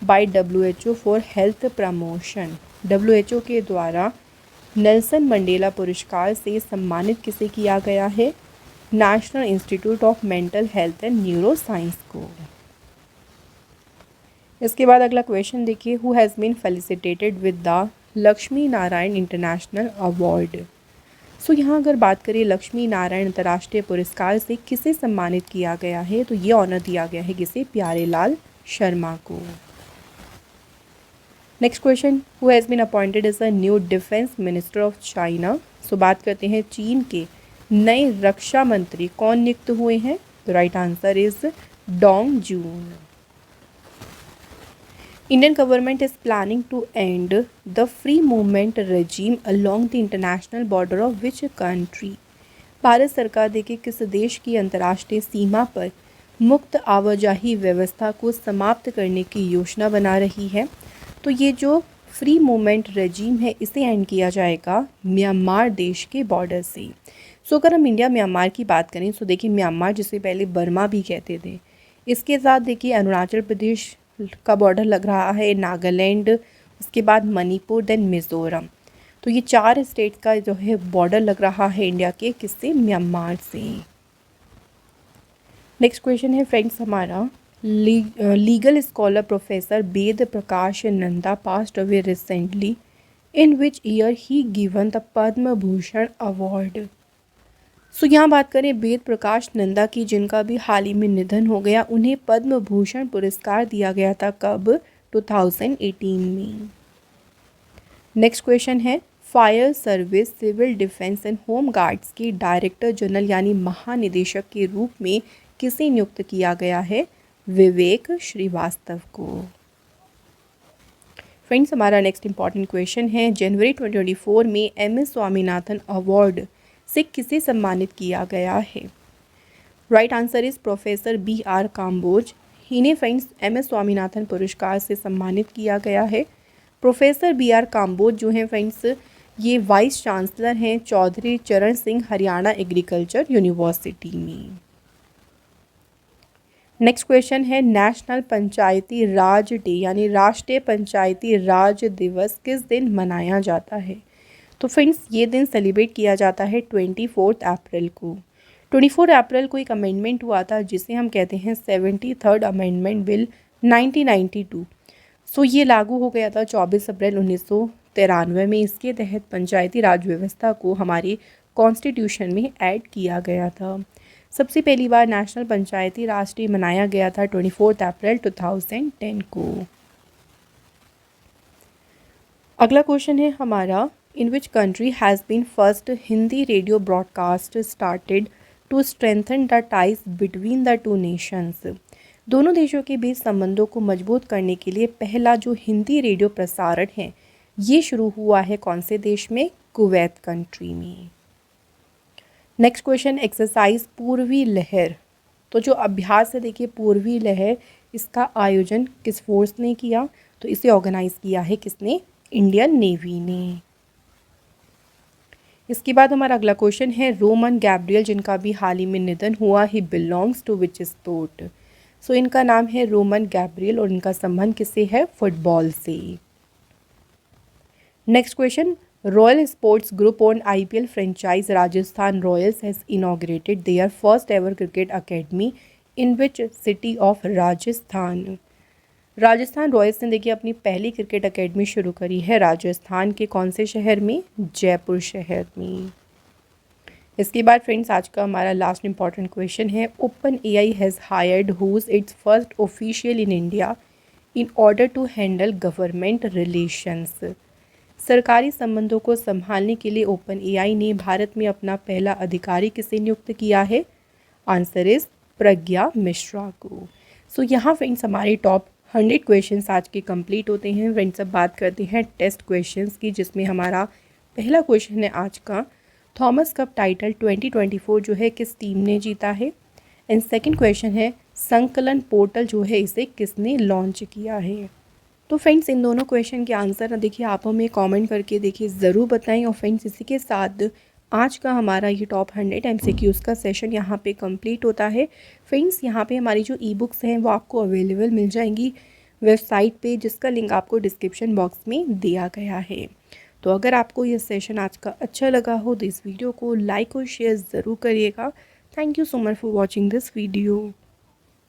by WHO for health promotion? WHO के द्वारा नेल्सन मंडेला पुरस्कार से सम्मानित किसे किया गया है? National institute of mental health and neuro science को। इसके बाद अगला क्वेश्चन देखिए, who has been felicitated with the Lakshmi Narayan international award? So यहाँ अगर बात करें लक्ष्मी नारायण अंतर्राष्ट्रीय पुरस्कार से किसे सम्मानित किया गया है, तो ये ऑनर दिया गया है किसे? प्यारेलाल शर्मा को। Next question, who has been appointed as a new defence minister of China? So बात करते हैं चीन के नए रक्षा मंत्री कौन नियुक्त हुए हैं? तो right answer is Dong June. Indian government is planning to end the free movement regime along the international border of which country? Bharat सरकार देखिए किस देश की अंतर्राष्ट्रीय सीमा पर मुक्त आवाजाही व्यवस्था को समाप्त करने की योजना बना रही है? तो ये जो फ्री मूवमेंट रेजीम है इसे एंड किया जाएगा म्यांमार देश के बॉर्डर से। सो अगर हम इंडिया म्यांमार की बात करें तो देखिए म्यांमार जिसे पहले बर्मा भी कहते थे, इसके साथ देखिए अरुणाचल प्रदेश का बॉर्डर लग रहा है, नागालैंड, उसके बाद मणिपुर, देन मिज़ोरम। तो ये 4 स्टेट का जो है बॉर्डर लग रहा है इंडिया के किससे, म्यांमार से। नेक्स्ट क्वेश्चन है फ्रेंड्स हमारा, legal scholar professor Ved Prakash Nanda passed away recently, in which year he given the Padma Bhushan award. So यहाँ बात करें वेद प्रकाश नंदा की, जिनका भी हाल ही में निधन हो गया, उन्हें पद्म भूषण पुरस्कार दिया गया था कब, 2018 में। नेक्स्ट क्वेश्चन है, fire service civil defence and home guards के डायरेक्टर जनरल यानी महानिदेशक के रूप में किसे नियुक्त किया गया है, विवेक श्रीवास्तव को। फ्रेंड्स हमारा नेक्स्ट इंपॉर्टेंट क्वेश्चन है, जनवरी 2024 में MS स्वामीनाथन अवार्ड से किसे सम्मानित किया गया है। Right answer is professor BR Kamboj. इन्हें फ्रेंड्स MS स्वामीनाथन पुरस्कार से सम्मानित किया गया है। प्रोफेसर BR काम्बोज जो हैं फ्रेंड्स, ये वाइस चांसलर हैं चौधरी चरण सिंह हरियाणा एग्रीकल्चर यूनिवर्सिटी में। नेक्स्ट क्वेश्चन है, नेशनल पंचायती राज डे यानी राष्ट्रीय पंचायती राज दिवस किस दिन मनाया जाता है। तो फ्रेंड्स ये दिन सेलिब्रेट किया जाता है 24 अप्रैल को। 24 अप्रैल को एक अमेंडमेंट हुआ था जिसे हम कहते हैं 73rd अमेंडमेंट बिल 1992। सो ये लागू हो गया था 24 अप्रैल 1993 में। इसके तहत पंचायती राज व्यवस्था को हमारे कॉन्स्टिट्यूशन में ऐड किया गया था। सबसे पहली बार नेशनल पंचायती राज डे मनाया गया था 24 अप्रैल 2010 को। अगला क्वेश्चन है हमारा, in which country has been first Hindi radio broadcast started to strengthen the ties between the two nations। दोनों देशों के बीच संबंधों को मजबूत करने के लिए पहला जो हिंदी रेडियो प्रसारण है ये शुरू हुआ है कौन से देश में, कुवैत कंट्री में। नेक्स्ट क्वेश्चन, एक्सरसाइज पूर्वी लहर। तो जो अभ्यास है देखिए पूर्वी लहर, इसका आयोजन किस फोर्स ने किया, तो इसे ऑर्गेनाइज किया है किसने, इंडियन नेवी ने। इसके बाद हमारा अगला क्वेश्चन है, रोमन गैब्रियल जिनका भी हाल ही में निधन हुआ, he belongs to which sport. So इनका नाम है रोमन गैब्रियल और इनका संबंध किससे है, फुटबॉल से। Next question, royal sports group on IPL franchise Rajasthan royals has inaugurated their first ever cricket academy in which city of Rajasthan. Rajasthan royals ने देखिए अपनी पहली क्रिकेट अकेडमी शुरू करी है राजस्थान के कौन से शहर में, जयपुर शहर में। इसके बाद फ्रेंड्स आज का हमारा लास्ट इंपॉर्टेंट क्वेश्चन है, OpenAI has hired who its first official in India in order to handle government relations. सरकारी संबंधों को संभालने के लिए OpenAI ने भारत में अपना पहला अधिकारी किसे नियुक्त किया है, आंसर इज प्रज्ञा मिश्रा को। सो यहाँ फ्रेंड्स हमारे टॉप 100 क्वेश्चंस आज के कंप्लीट होते हैं। फ्रेंड्स अब बात करते हैं टेस्ट क्वेश्चंस की, जिसमें हमारा पहला क्वेश्चन है आज का, थॉमस कप टाइटल 2024 जो है किस टीम ने जीता है। एंड सेकंड क्वेश्चन है, संकलन पोर्टल जो है इसे किसने लॉन्च किया है। तो फ्रेंड्स इन दोनों क्वेश्चन के आंसर देखिए आप हमें कमेंट करके देखिए ज़रूर बताएं। और फ्रेंड्स इसी के साथ आज का हमारा ये टॉप 100 MCQs का सेशन यहाँ पे कंप्लीट होता है। फ्रेंड्स यहाँ पे हमारी जो ई-बुक्स हैं वो आपको अवेलेबल मिल जाएंगी वेबसाइट पे, जिसका लिंक आपको डिस्क्रिप्शन बॉक्स में दिया गया है। तो अगर आपको ये सेशन आज का अच्छा लगा हो तो इस वीडियो को लाइक और शेयर ज़रूर करिएगा। Thank you so much for watching this video.